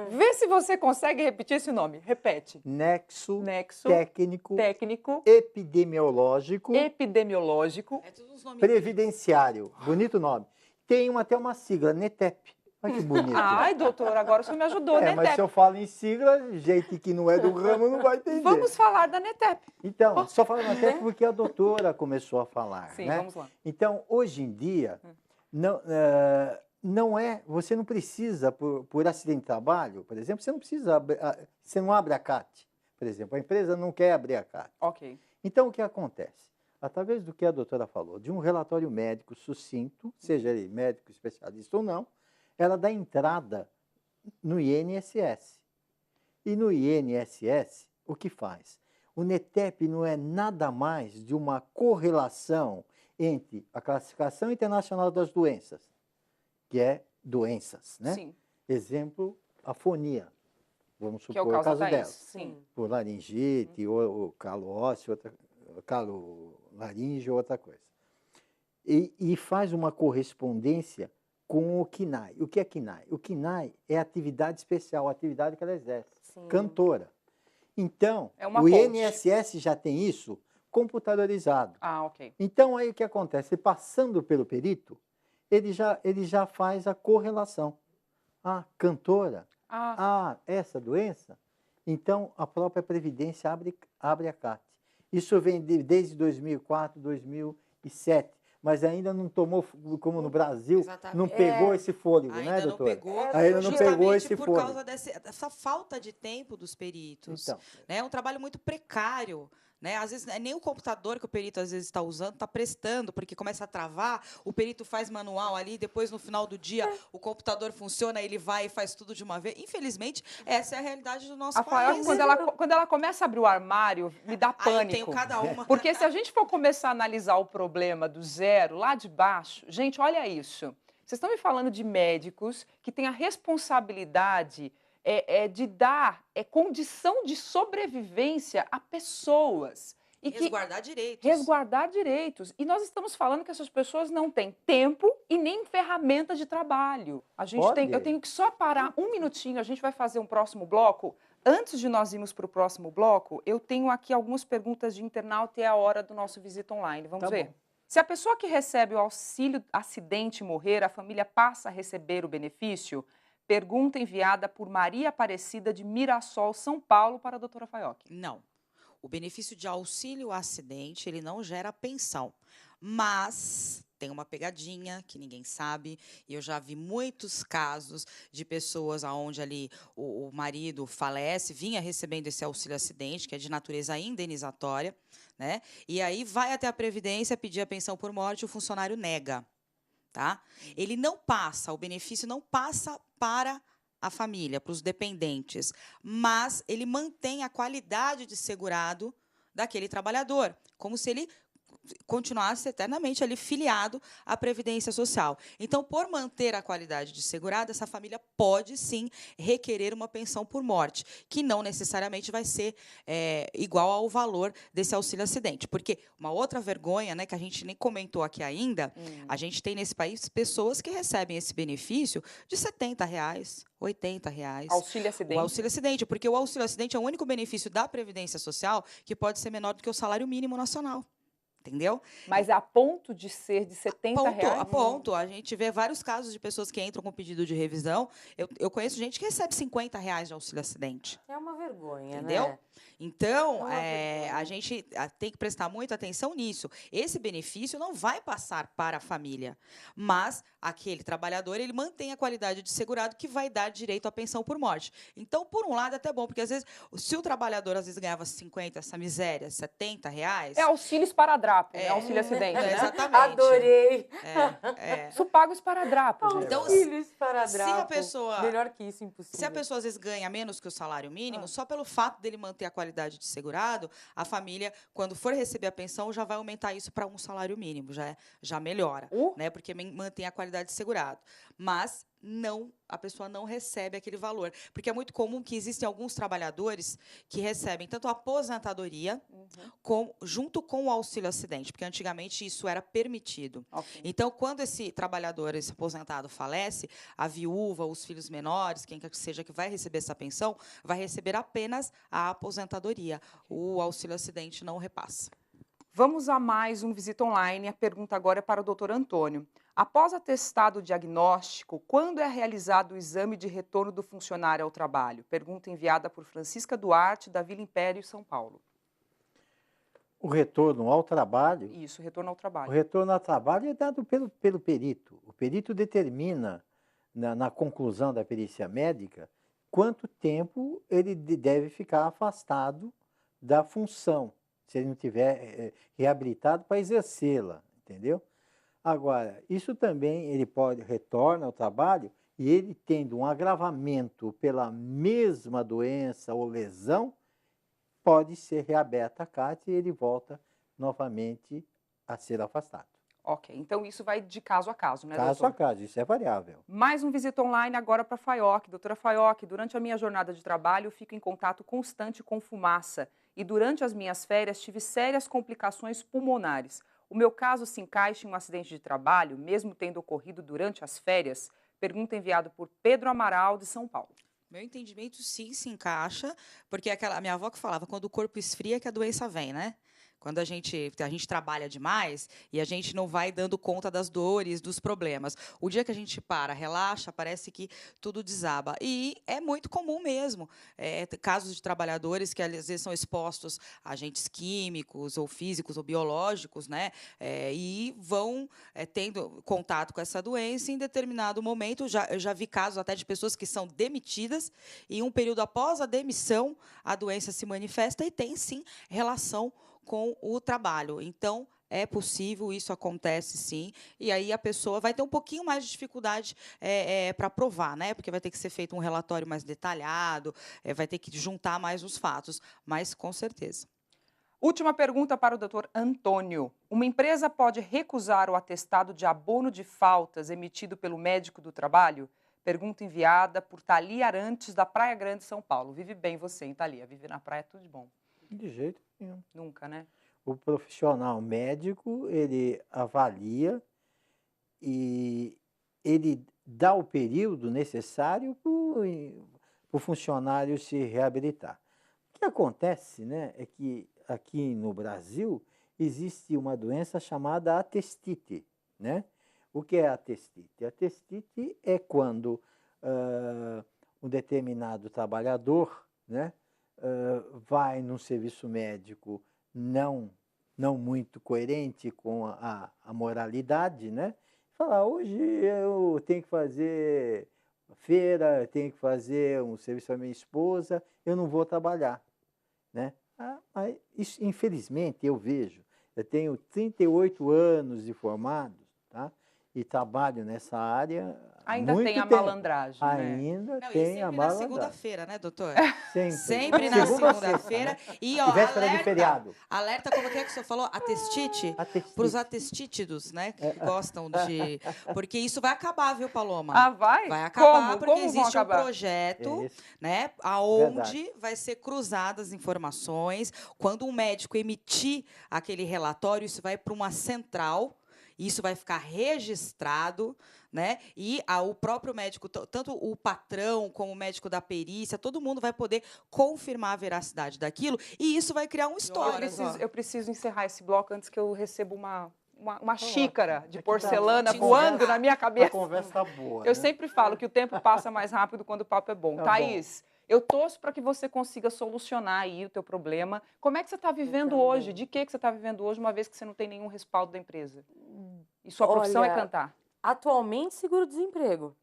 Vê se você consegue repetir esse nome. Repete. Nexo Técnico Epidemiológico Epidemiológico É tudo uns nomes. Previdenciário. Bonito nome. Tem até uma sigla, NETEP. Olha que bonito. Ai, doutor, agora o senhor me ajudou, né, mas se eu falo em sigla, gente que não é do ramo não vai entender. Vamos falar da NETEP. Então, só falando NETEP porque a doutora começou a falar. Sim, né? vamos lá. Então, hoje em dia, você não precisa, por acidente de trabalho, por exemplo, você não abre a CAT, por exemplo. A empresa não quer abrir a CAT. Ok. Então, o que acontece? Através do que a doutora falou, de um relatório médico sucinto, seja ele médico especialista ou não, ela dá entrada no INSS. E no INSS, o que faz? O NETEP não é nada mais de uma correlação entre a classificação internacional das doenças, que é doenças, né? Sim. Exemplo, afonia. Vamos Que é o supor o caso caso da dela. Sim. Por laringite, ou calo ósseo, calo laringe, outra coisa. E faz uma correspondência com o KNAI. O que é KNAI? O KNAI é atividade especial, a atividade que ela exerce. Sim. Cantora. Então, É uma o ponte. INSS já tem isso computadorizado. Ah, ok. Então, aí o que acontece? Passando pelo perito, ele já faz a correlação. Ah, cantora. Essa doença? Então, a própria Previdência abre a CAT. Isso vem desde 2004, 2007. Mas ainda não tomou, como no Brasil, Exatamente. não pegou esse fôlego, Ainda né, não doutora? pegou, Ainda não pegou esse por fôlego. causa dessa falta de tempo dos peritos. Então, É um trabalho muito precário. Né? Às vezes, nem o computador que o perito às vezes está usando está prestando, porque começa a travar, o perito faz manual ali, depois, no final do dia, o computador funciona, ele vai e faz tudo de uma vez. Infelizmente, essa é a realidade do nosso país. Quando ela começa a abrir o armário, me dá pânico. Aí eu tenho cada uma. Porque se a gente for começar a analisar o problema do zero, lá de baixo, gente, olha isso. Vocês estão me falando de médicos que têm a responsabilidade de dar condição de sobrevivência a pessoas. E resguardar direitos. Resguardar direitos. E nós estamos falando que essas pessoas não têm tempo e nem ferramenta de trabalho. Eu tenho que só parar um minutinho, a gente vai fazer um próximo bloco. Antes de nós irmos para o próximo bloco, eu tenho aqui algumas perguntas de internauta e é a hora do nosso Visita Online. Vamos ver? Bom. Se a pessoa que recebe o auxílio acidente morrer, a família passa a receber o benefício? Pergunta enviada por Maria Aparecida de Mirassol, São Paulo, para a doutora Faiocchi. Não. O benefício de auxílio acidente, ele não gera pensão. Mas tem uma pegadinha que ninguém sabe. E eu já vi muitos casos de pessoas onde ali o marido falece, vinha recebendo esse auxílio acidente, que é de natureza indenizatória, né? E aí vai até a Previdência pedir a pensão por morte, o funcionário nega. Tá? Ele não passa, o benefício não passa para a família, para os dependentes, mas ele mantém a qualidade de segurado daquele trabalhador, como se ele continuasse eternamente ali filiado à Previdência Social. Então, por manter a qualidade de segurado, essa família pode, sim, requerer uma pensão por morte, que não necessariamente vai ser igual ao valor desse auxílio acidente. Porque uma outra vergonha, né, que a gente nem comentou aqui ainda, a gente tem nesse país pessoas que recebem esse benefício de R$70, R$80. Auxílio acidente. O auxílio acidente, porque o auxílio acidente é o único benefício da Previdência Social que pode ser menor do que o salário mínimo nacional. Entendeu? Mas a ponto de ser de R$70? A ponto. A gente vê vários casos de pessoas que entram com pedido de revisão. Eu conheço gente que recebe R$50 de auxílio acidente. É uma vergonha, entendeu? Né? Então, a gente tem que prestar muita atenção nisso. Esse benefício não vai passar para a família, mas aquele trabalhador ele mantém a qualidade de segurado que vai dar direito à pensão por morte. Então, por um lado, é até bom, porque às vezes, se o trabalhador às vezes ganhava 50, essa miséria, R$70... É auxílio esparadrapo, né? Auxílio acidente. Né? Exatamente. Adorei. Isso paga o esparadrapo, gente. Então, auxílio esparadrapo. Se a pessoa... Melhor que isso, impossível. Se a pessoa às vezes ganha menos que o salário mínimo, só pelo fato dele manter a qualidade qualidade de segurado, a família, quando for receber a pensão, já vai aumentar isso para um salário mínimo, já melhora, né? Porque mantém a qualidade de segurado. Mas a pessoa não recebe aquele valor. Porque é muito comum que existem alguns trabalhadores que recebem tanto a aposentadoria junto com o auxílio acidente, porque antigamente isso era permitido. Okay. Então, quando esse trabalhador, esse aposentado, falece, a viúva, os filhos menores, quem quer que seja que vai receber essa pensão, vai receber apenas a aposentadoria. O auxílio acidente não repassa. Vamos a mais um Visita Online. A pergunta agora é para o doutor Antônio. Após atestado diagnóstico, quando é realizado o exame de retorno do funcionário ao trabalho? Pergunta enviada por Francisca Duarte, da Vila Império, São Paulo. O retorno ao trabalho? Isso, retorno ao trabalho. O retorno ao trabalho é dado pelo perito. O perito determina, na conclusão da perícia médica, quanto tempo ele deve ficar afastado da função, se ele não tiver reabilitado para exercê-la, entendeu? Agora, isso também ele retorna ao trabalho e ele tendo um agravamento pela mesma doença ou lesão, pode ser reaberta a carta e ele volta novamente a ser afastado. Ok, então isso vai de caso a caso, né, doutor? Caso a caso, isso é variável. Mais um Visita Online agora para a Faioc. Doutora Faioc, durante a minha jornada de trabalho, eu fico em contato constante com fumaça e durante as minhas férias tive sérias complicações pulmonares. O meu caso se encaixa em um acidente de trabalho, mesmo tendo ocorrido durante as férias? Pergunta enviada por Pedro Amaral, de São Paulo. Meu entendimento, sim, se encaixa, porque a minha avó que falava, quando o corpo esfria que a doença vem, né? Quando a gente trabalha demais e a gente não vai dando conta das dores, dos problemas. O dia que a gente relaxa, parece que tudo desaba. E é muito comum mesmo. Casos de trabalhadores que, às vezes, são expostos a agentes químicos, ou físicos, ou biológicos, né? E vão tendo contato com essa doença. Em determinado momento, eu já vi casos até de pessoas que são demitidas e, um período após a demissão, a doença se manifesta e tem, sim, relação com o trabalho. Então, é possível, isso acontece sim, e aí a pessoa vai ter um pouquinho mais de dificuldade para provar, né? Porque vai ter que ser feito um relatório mais detalhado, vai ter que juntar mais os fatos, mas com certeza. Última pergunta para o doutor Antônio. Uma empresa pode recusar o atestado de abono de faltas emitido pelo médico do trabalho? Pergunta enviada por Thalia Arantes, da Praia Grande, São Paulo. Vive bem você, hein, Thalia? Vive na praia, tudo de bom. De jeito nenhum. Nunca, né? O profissional médico, ele avalia e ele dá o período necessário para o funcionário se reabilitar. O que acontece, né, é que aqui no Brasil existe uma doença chamada atestite, né? O que é a atestite? A atestite é quando um determinado trabalhador, né, vai num serviço médico não muito coerente com a moralidade, né? Falar, hoje eu tenho que fazer feira, eu tenho que fazer um serviço para minha esposa, eu não vou trabalhar, né? Mas isso, infelizmente, eu vejo, eu tenho 38 anos de formado, tá? E trabalho nessa área. Ainda tem a malandragem, né? Ainda tem a malandragem. Sempre na segunda-feira, né, doutor? Sempre. Sempre na segunda-feira. E, ó, véspera de feriado. Alerta, como é que o senhor falou? Atestite? Para os atestítidos, né? Que gostam de... Porque isso vai acabar, viu, Paloma? Ah, vai? Vai acabar, porque Como existe um projeto, né? Aonde vai ser cruzadas informações. Quando um médico emitir aquele relatório, isso vai para uma central. Isso vai ficar registrado, né? E o próprio médico, tanto o patrão como o médico da perícia, todo mundo vai poder confirmar a veracidade daquilo e isso vai criar um histórico. Eu preciso encerrar esse bloco antes que eu receba uma xícara de porcelana voando na minha cabeça. A conversa tá boa. Eu sempre falo que o tempo passa mais rápido quando o papo é bom. Thaís, eu torço para que você consiga solucionar aí o teu problema. Como é que você está vivendo hoje? De que você está vivendo hoje, uma vez que você não tem nenhum respaldo da empresa? E sua profissão é cantar? Atualmente, seguro-desemprego,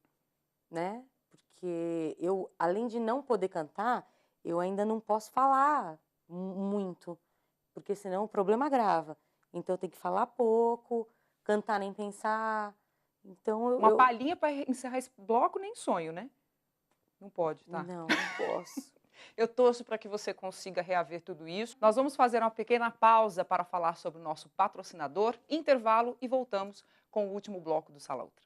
né? Porque eu, além de não poder cantar, eu ainda não posso falar muito, porque senão o problema agrava. Então, eu tenho que falar pouco, cantar nem pensar. Então, palhinha para encerrar esse bloco, nem sonho, né? Não pode, tá? Não posso. Eu torço para que você consiga reaver tudo isso. Nós vamos fazer uma pequena pausa para falar sobre o nosso patrocinador, intervalo e voltamos com o último bloco do Sala Ultra.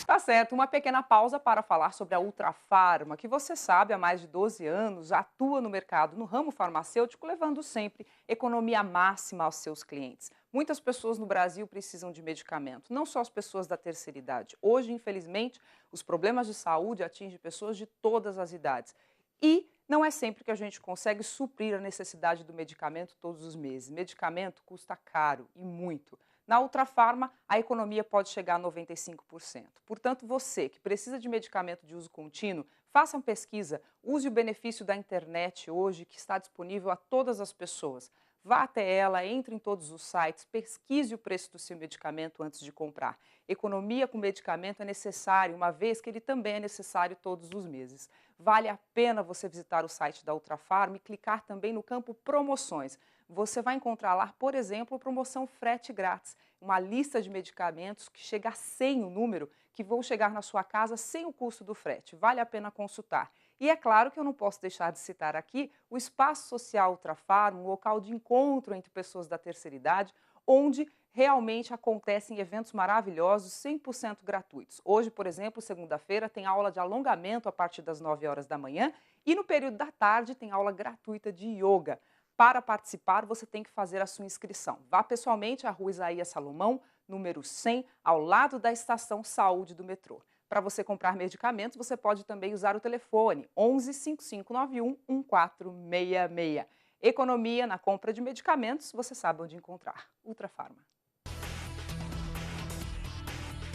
Tá certo, uma pequena pausa para falar sobre a Ultrafarma, que você sabe, há mais de 12 anos atua no mercado, no ramo farmacêutico, levando sempre economia máxima aos seus clientes. Muitas pessoas no Brasil precisam de medicamento, não só as pessoas da terceira idade. Hoje, infelizmente, os problemas de saúde atingem pessoas de todas as idades. E não é sempre que a gente consegue suprir a necessidade do medicamento todos os meses. Medicamento custa caro e muito. Na Ultrafarma, a economia pode chegar a 95%. Portanto, você que precisa de medicamento de uso contínuo, faça uma pesquisa, use o benefício da internet hoje, que está disponível a todas as pessoas. Vá até ela, entre em todos os sites, pesquise o preço do seu medicamento antes de comprar. Economia com medicamento é necessário, uma vez que ele também é necessário todos os meses. Vale a pena você visitar o site da Ultrafarma e clicar também no campo promoções. Você vai encontrar lá, por exemplo, a promoção frete grátis, uma lista de medicamentos que chega a 100 o número, que vão chegar na sua casa sem o custo do frete. Vale a pena consultar. E é claro que eu não posso deixar de citar aqui o Espaço Social Ultrafarma, um local de encontro entre pessoas da terceira idade, onde realmente acontecem eventos maravilhosos, 100% gratuitos. Hoje, por exemplo, segunda-feira, tem aula de alongamento a partir das 9 horas da manhã e no período da tarde tem aula gratuita de yoga. Para participar, você tem que fazer a sua inscrição. Vá pessoalmente à Rua Isaías Salomão, número 100, ao lado da Estação Saúde do metrô. Para você comprar medicamentos, você pode também usar o telefone 11 5591 1466. Economia na compra de medicamentos, você sabe onde encontrar. Ultrafarma.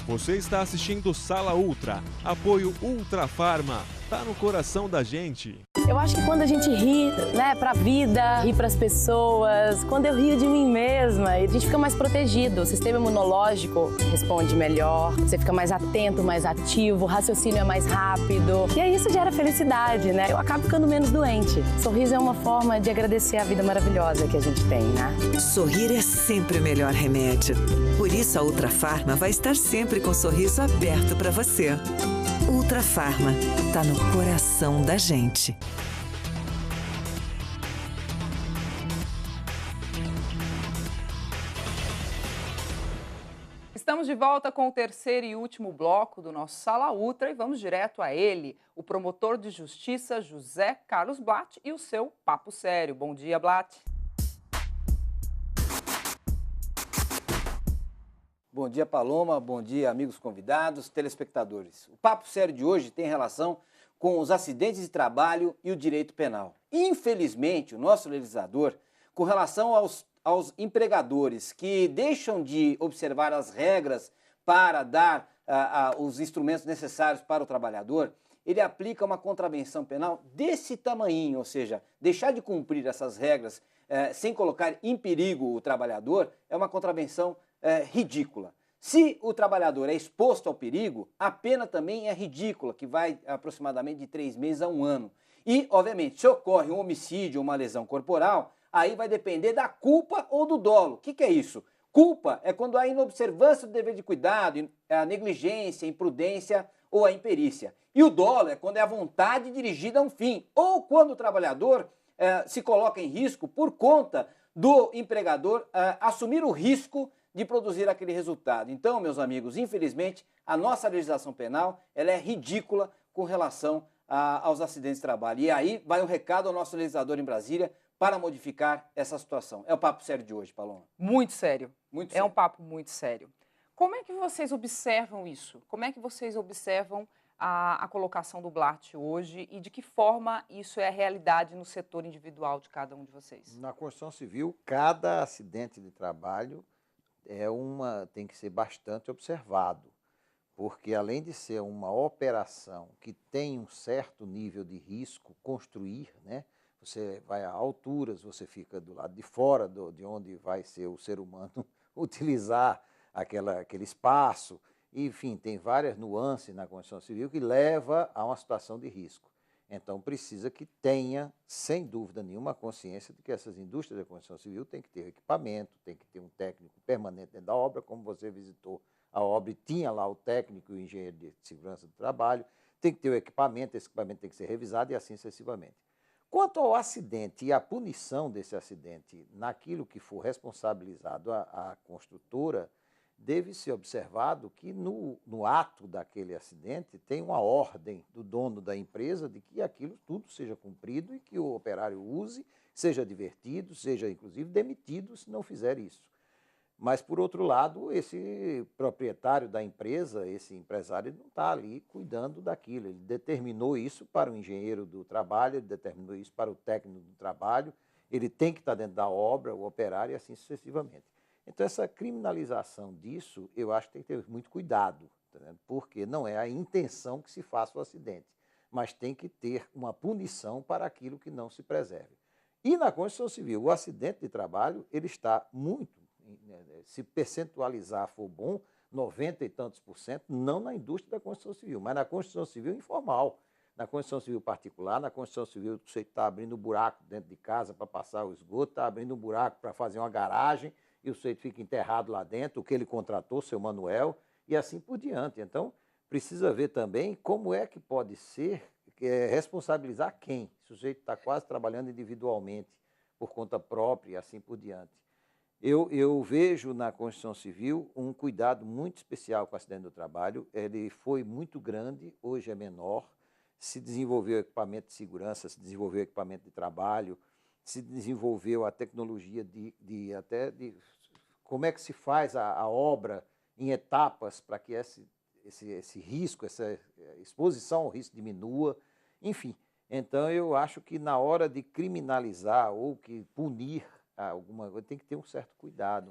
Você está assistindo Sala Ultra. Apoio Ultrafarma. Tá no coração da gente. Eu acho que quando a gente ri, né, pra vida, ri pras pessoas, quando eu rio de mim mesma, a gente fica mais protegido. O sistema imunológico responde melhor, você fica mais atento, mais ativo, o raciocínio é mais rápido. E aí isso gera felicidade, né? Eu acabo ficando menos doente. Sorriso é uma forma de agradecer a vida maravilhosa que a gente tem, né? Sorrir é sempre o melhor remédio. Por isso a Ultrafarma vai estar sempre com o sorriso aberto para você. Ultrafarma, tá no coração da gente. Estamos de volta com o terceiro e último bloco do nosso Sala Ultra e vamos direto a ele, o promotor de justiça José Carlos Blatt e o seu Papo Sério. Bom dia, Blatt. Bom dia, Paloma. Bom dia, amigos convidados, telespectadores. O Papo Sério de hoje tem relação com os acidentes de trabalho e o direito penal. Infelizmente, o nosso legislador, com relação aos empregadores que deixam de observar as regras para dar os instrumentos necessários para o trabalhador, ele aplica uma contravenção penal desse tamanhinho, ou seja, deixar de cumprir essas regras sem colocar em perigo o trabalhador é uma contravenção ridícula. Se o trabalhador é exposto ao perigo, a pena também é ridícula, que vai aproximadamente de 3 meses a 1 ano. E, obviamente, se ocorre um homicídio ou uma lesão corporal, aí vai depender da culpa ou do dolo. O que é isso? Culpa é quando há inobservância do dever de cuidado, a negligência, a imprudência ou a imperícia. E o dolo é quando é a vontade dirigida a um fim, ou quando o trabalhador se coloca em risco por conta do empregador assumir o risco de produzir aquele resultado. Então, meus amigos, infelizmente, a nossa legislação penal ela é ridícula com relação aos acidentes de trabalho. E aí vai um recado ao nosso legislador em Brasília para modificar essa situação. É o papo sério de hoje, Paloma. Muito sério. Muito É sério. um papo muito sério. Como é que vocês observam isso? Como é que vocês observam a colocação do Blatt hoje e de que forma isso é a realidade no setor individual de cada um de vocês? Na Constituição Civil, cada acidente de trabalho tem que ser bastante observado, porque além de ser uma operação que tem um certo nível de risco, construir, né? Você vai a alturas, você fica do lado de fora de onde vai ser o ser humano utilizar aquele espaço. Enfim, tem várias nuances na Constituição Civil que leva a uma situação de risco. Então, precisa que tenha, sem dúvida nenhuma, a consciência de que essas indústrias da construção civil têm que ter equipamento, tem que ter um técnico permanente dentro da obra, como você visitou a obra e tinha lá o técnico e o engenheiro de segurança do trabalho, tem que ter o equipamento, esse equipamento tem que ser revisado e assim sucessivamente. Quanto ao acidente e a punição desse acidente, naquilo que for responsabilizado a construtora, deve ser observado que no ato daquele acidente tem uma ordem do dono da empresa de que aquilo tudo seja cumprido e que o operário use, seja divertido, seja inclusive demitido se não fizer isso. Mas, por outro lado, esse proprietário da empresa, esse empresário, não está ali cuidando daquilo. Ele determinou isso para o engenheiro do trabalho, ele determinou isso para o técnico do trabalho, ele tem que estar dentro da obra, o operário e assim sucessivamente. Então, essa criminalização disso, eu acho que tem que ter muito cuidado, tá vendo? Porque não é a intenção que se faça o acidente, mas tem que ter uma punição para aquilo que não se preserve. E na Constituição Civil, o acidente de trabalho, ele está muito, se percentualizar for bom, 90 e tantos %, não na indústria da Constituição Civil, mas na Constituição Civil informal. Na Constituição Civil particular, na Constituição Civil, você está abrindo um buraco dentro de casa para passar o esgoto, está abrindo um buraco para fazer uma garagem, e o sujeito fica enterrado lá dentro, o que ele contratou, seu Manuel, e assim por diante. Então, precisa ver também como é que pode ser responsabilizar quem. O sujeito está quase trabalhando individualmente, por conta própria e assim por diante. Eu vejo na Constituição Civil um cuidado muito especial com o acidente do trabalho. Ele foi muito grande, hoje é menor. Se desenvolveu equipamento de segurança, se desenvolveu equipamento de trabalho, se desenvolveu a tecnologia de como é que se faz a obra em etapas para que esse risco, essa exposição ao risco diminua, enfim. Então, eu acho que na hora de criminalizar ou que punir alguma coisa, tem que ter um certo cuidado,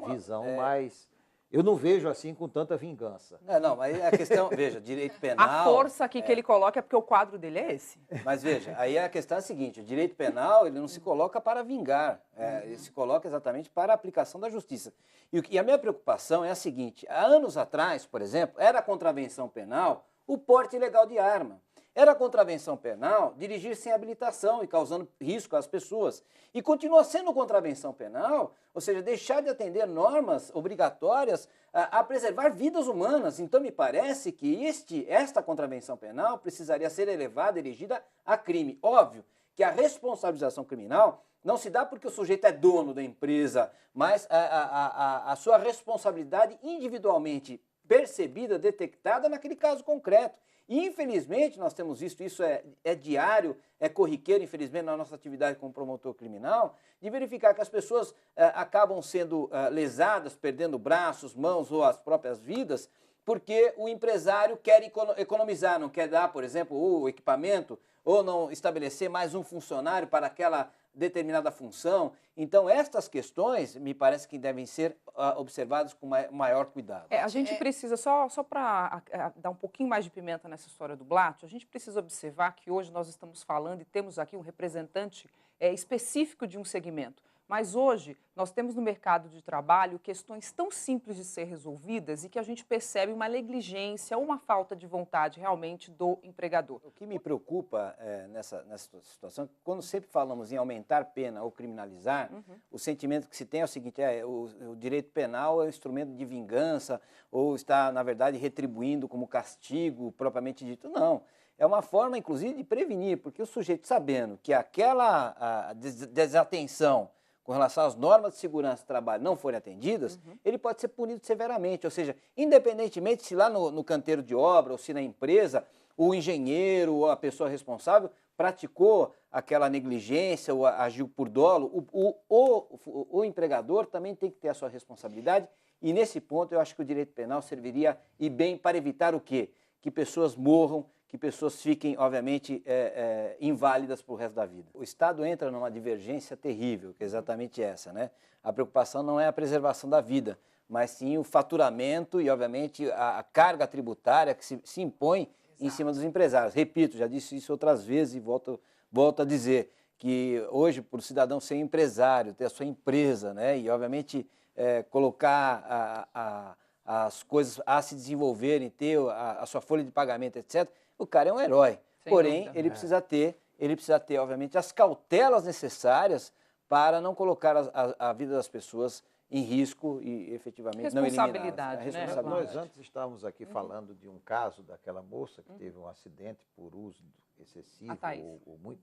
visão, mas eu não vejo assim com tanta vingança. Não, mas a questão, veja, direito penal... A força aqui que ele coloca é porque o quadro dele é esse. Mas veja, aí a questão é a seguinte, o direito penal ele não se coloca para vingar, ele se coloca exatamente para a aplicação da justiça. E a minha preocupação é a seguinte, há anos atrás, por exemplo, era contravenção penal o porte ilegal de arma. Era contravenção penal dirigir sem habilitação e causando risco às pessoas. E continua sendo contravenção penal, ou seja, deixar de atender normas obrigatórias a preservar vidas humanas. Então, me parece que esta contravenção penal precisaria ser elevada, erigida a crime. Óbvio que a responsabilização criminal não se dá porque o sujeito é dono da empresa, mas a sua responsabilidade individualmente percebida, detectada naquele caso concreto. E, infelizmente, nós temos visto, isso é diário, é corriqueiro, infelizmente, na nossa atividade como promotor criminal, de verificar que as pessoas acabam sendo lesadas, perdendo braços, mãos ou as próprias vidas, porque o empresário quer economizar, não quer dar, por exemplo, o equipamento, ou não estabelecer mais um funcionário para aquela determinada função. Então, estas questões me parece que devem ser observadas com maior cuidado. A gente precisa, só para dar um pouquinho mais de pimenta nessa história do Blatt, a gente precisa observar que hoje nós estamos falando e temos aqui um representante específico de um segmento. Mas hoje nós temos no mercado de trabalho questões tão simples de ser resolvidas e que a gente percebe uma negligência ou uma falta de vontade realmente do empregador. O que me preocupa nessa situação é que quando sempre falamos em aumentar pena ou criminalizar, o sentimento que se tem é o seguinte, o direito penal é um instrumento de vingança ou está, na verdade, retribuindo como castigo propriamente dito. Não. É uma forma, inclusive, de prevenir, porque o sujeito sabendo que aquela desatenção com relação às normas de segurança do trabalho não forem atendidas, ele pode ser punido severamente. Ou seja, independentemente se lá no canteiro de obra ou se na empresa, o engenheiro ou a pessoa responsável praticou aquela negligência ou agiu por dolo, o empregador também tem que ter a sua responsabilidade. E nesse ponto eu acho que o direito penal serviria e bem para evitar o quê? Que pessoas morram, que pessoas fiquem, obviamente, inválidas para o resto da vida. O Estado entra numa divergência terrível, que é exatamente essa, né? A preocupação não é a preservação da vida, mas sim o faturamento e, obviamente, a carga tributária que se impõe em cima dos empresários. Repito, já disse isso outras vezes e volto a dizer que hoje, para o cidadão ser empresário, ter a sua empresa, né? E, obviamente, colocar as coisas a se desenvolverem, ter a sua folha de pagamento, etc., o cara é um herói. Porém, ele precisa ter, obviamente, as cautelas necessárias para não colocar a vida das pessoas em risco e, efetivamente, não eliminá-las. Responsabilidade. Nós antes estávamos aqui falando de um caso daquela moça que teve um acidente por uso excessivo A Thaís. ou muito.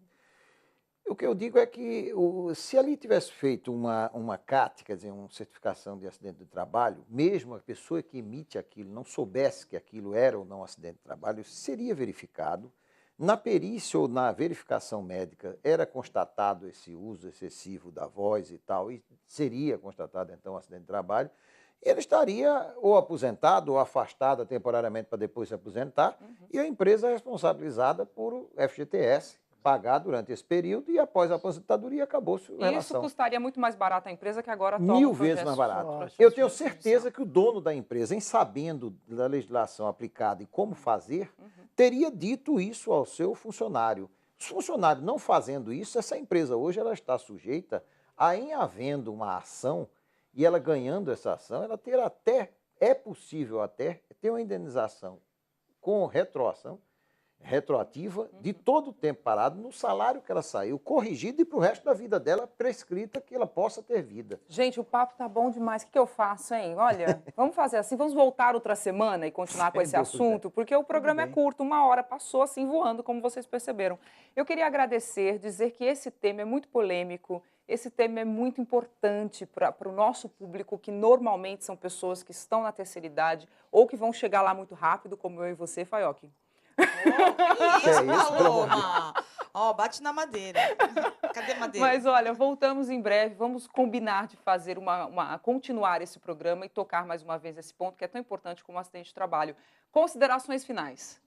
O que eu digo é que se ali tivesse feito uma CAT, quer dizer, uma certificação de acidente de trabalho, mesmo a pessoa que emite aquilo não soubesse que aquilo era ou não acidente de trabalho, seria verificado. Na perícia ou na verificação médica era constatado esse uso excessivo da voz e tal, e seria constatado então acidente de trabalho, e ele estaria ou aposentado ou afastado temporariamente para depois se aposentar, e a empresa é responsabilizada por FGTS, pagar durante esse período e após a aposentadoria acabou-se a relação. Isso custaria muito mais barato à empresa que agora toma 1000 o vezes processo. mais barato. Eu tenho certeza que o dono da empresa, em sabendo da legislação aplicada e como fazer, teria dito isso ao seu funcionário. Se o funcionário não fazendo isso, essa empresa hoje ela está sujeita a, em havendo uma ação e ela ganhando essa ação, ela ter até, é possível até, ter uma indenização com retroativa de todo o tempo parado no salário que ela saiu, corrigido e para o resto da vida dela prescrita que ela possa ter vida. Gente, o papo tá bom demais. O que eu faço, hein? Olha, vamos fazer assim, vamos voltar outra semana e continuar com esse assunto, porque o programa é curto, 1 hora passou assim voando, como vocês perceberam. Eu queria agradecer, dizer que esse tema é muito polêmico, esse tema é muito importante para o nosso público, que normalmente são pessoas que estão na terceira idade ou que vão chegar lá muito rápido, como eu e você, Faioque. Paloma? Ó, bate na madeira. Cadê a madeira? Mas olha, voltamos em breve, vamos combinar de fazer continuar esse programa e tocar mais uma vez esse ponto que é tão importante como o acidente de trabalho. Considerações finais.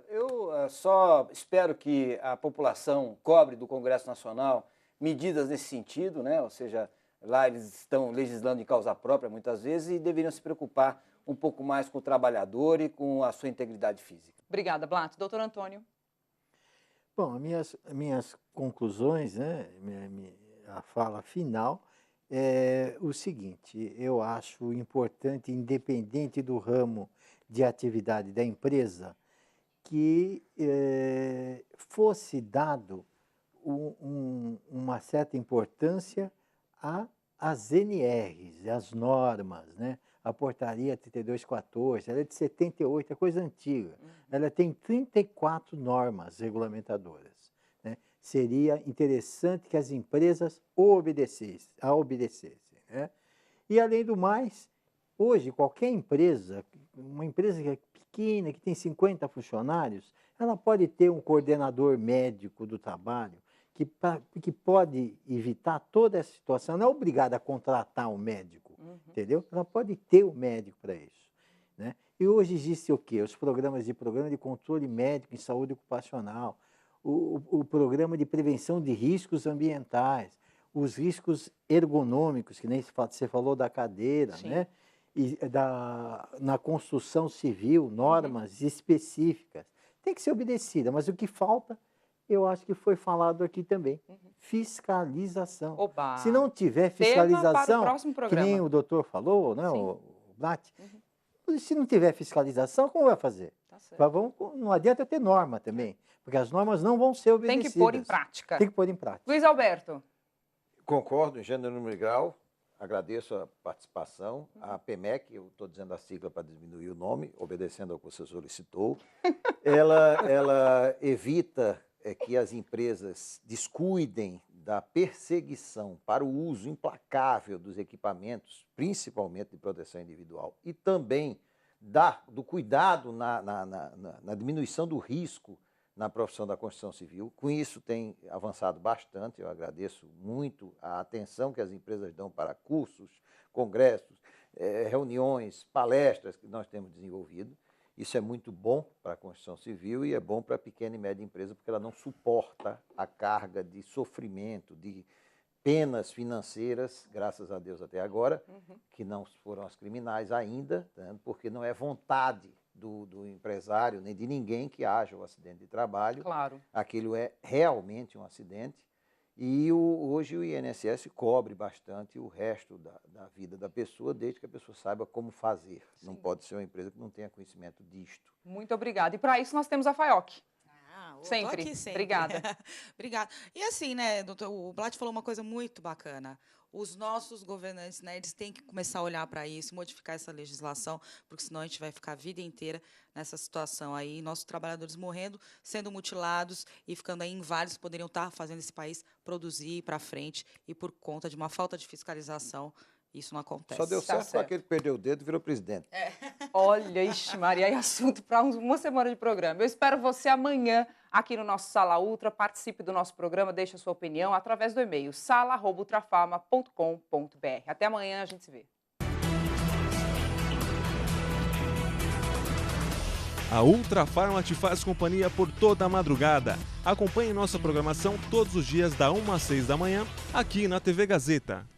Eu só espero que a população cobre do Congresso Nacional medidas nesse sentido, né? Ou seja, lá eles estão legislando em causa própria muitas vezes e deveriam se preocupar um pouco mais com o trabalhador e com a sua integridade física. Obrigada, Blatt. Doutor Antônio. Bom, minhas conclusões, né, a fala final é o seguinte: eu acho importante, independente do ramo de atividade da empresa, que fosse dado uma certa importância às NRs, às normas, né? A portaria 3214, ela é de 78, é coisa antiga. Ela tem 34 normas regulamentadoras, né? Seria interessante que as empresas obedecessem, né? E, além do mais, hoje, qualquer empresa, uma empresa que é pequena, que tem 50 funcionários, ela pode ter um coordenador médico do trabalho que pode evitar toda essa situação. Não é obrigada a contratar um médico, entendeu? Ela pode ter um médico para isso, né? E hoje existe o quê? Os programa de controle médico em saúde ocupacional, o programa de prevenção de riscos ambientais, os riscos ergonômicos, que nem você falou da cadeira, né? E na construção civil, normas específicas. Tem que ser obedecida, mas o que falta, eu acho que foi falado aqui também, fiscalização. Oba. Se não tiver fiscalização, que nem o doutor falou, né, o Blatt, se não tiver fiscalização, como vai fazer? Tá, não adianta ter norma também, porque as normas não vão ser obedecidas. Tem que pôr em prática. Tem que pôr em prática. Luiz Alberto. Concordo, em gênero, número e grau. Agradeço a participação. A PEMEC, eu estou dizendo a sigla para diminuir o nome, obedecendo ao que você solicitou, ela evita que as empresas descuidem da perseguição para o uso implacável dos equipamentos, principalmente de proteção individual, e também do cuidado na diminuição do risco na profissão da construção civil. Com isso tem avançado bastante, eu agradeço muito a atenção que as empresas dão para cursos, congressos, reuniões, palestras que nós temos desenvolvido. Isso é muito bom para a construção civil e é bom para a pequena e média empresa, porque ela não suporta a carga de sofrimento, de penas financeiras, graças a Deus até agora, que não foram as criminais ainda, né, porque não é vontade do empresário, nem de ninguém que haja o acidente de trabalho. Claro. Aquilo é realmente um acidente. E hoje o INSS cobre bastante o resto da vida da pessoa, desde que a pessoa saiba como fazer. Sim. Não pode ser uma empresa que não tenha conhecimento disto. Muito obrigada. E para isso nós temos a FAIOC. Sempre. Obrigada. Obrigada. E assim, né, doutor, o Blatt falou uma coisa muito bacana. os nossos governantes, né, eles têm que começar a olhar para isso, modificar essa legislação, porque senão a gente vai ficar a vida inteira nessa situação aí, nossos trabalhadores morrendo, sendo mutilados e ficando aí inválidos, poderiam estar fazendo esse país produzir, ir para frente, e por conta de uma falta de fiscalização, isso não acontece. Só deu certo para aquele que perdeu o dedo e virou presidente. Olha, ixi, Maria, é assunto para uma semana de programa. Eu espero você amanhã aqui no nosso Sala Ultra. Participe do nosso programa, deixe a sua opinião através do e-mail sala@ultrafarma.com.br. Até amanhã, a gente se vê. A Ultrafarma te faz companhia por toda a madrugada. Acompanhe nossa programação todos os dias da 1 às 6 da manhã, aqui na TV Gazeta.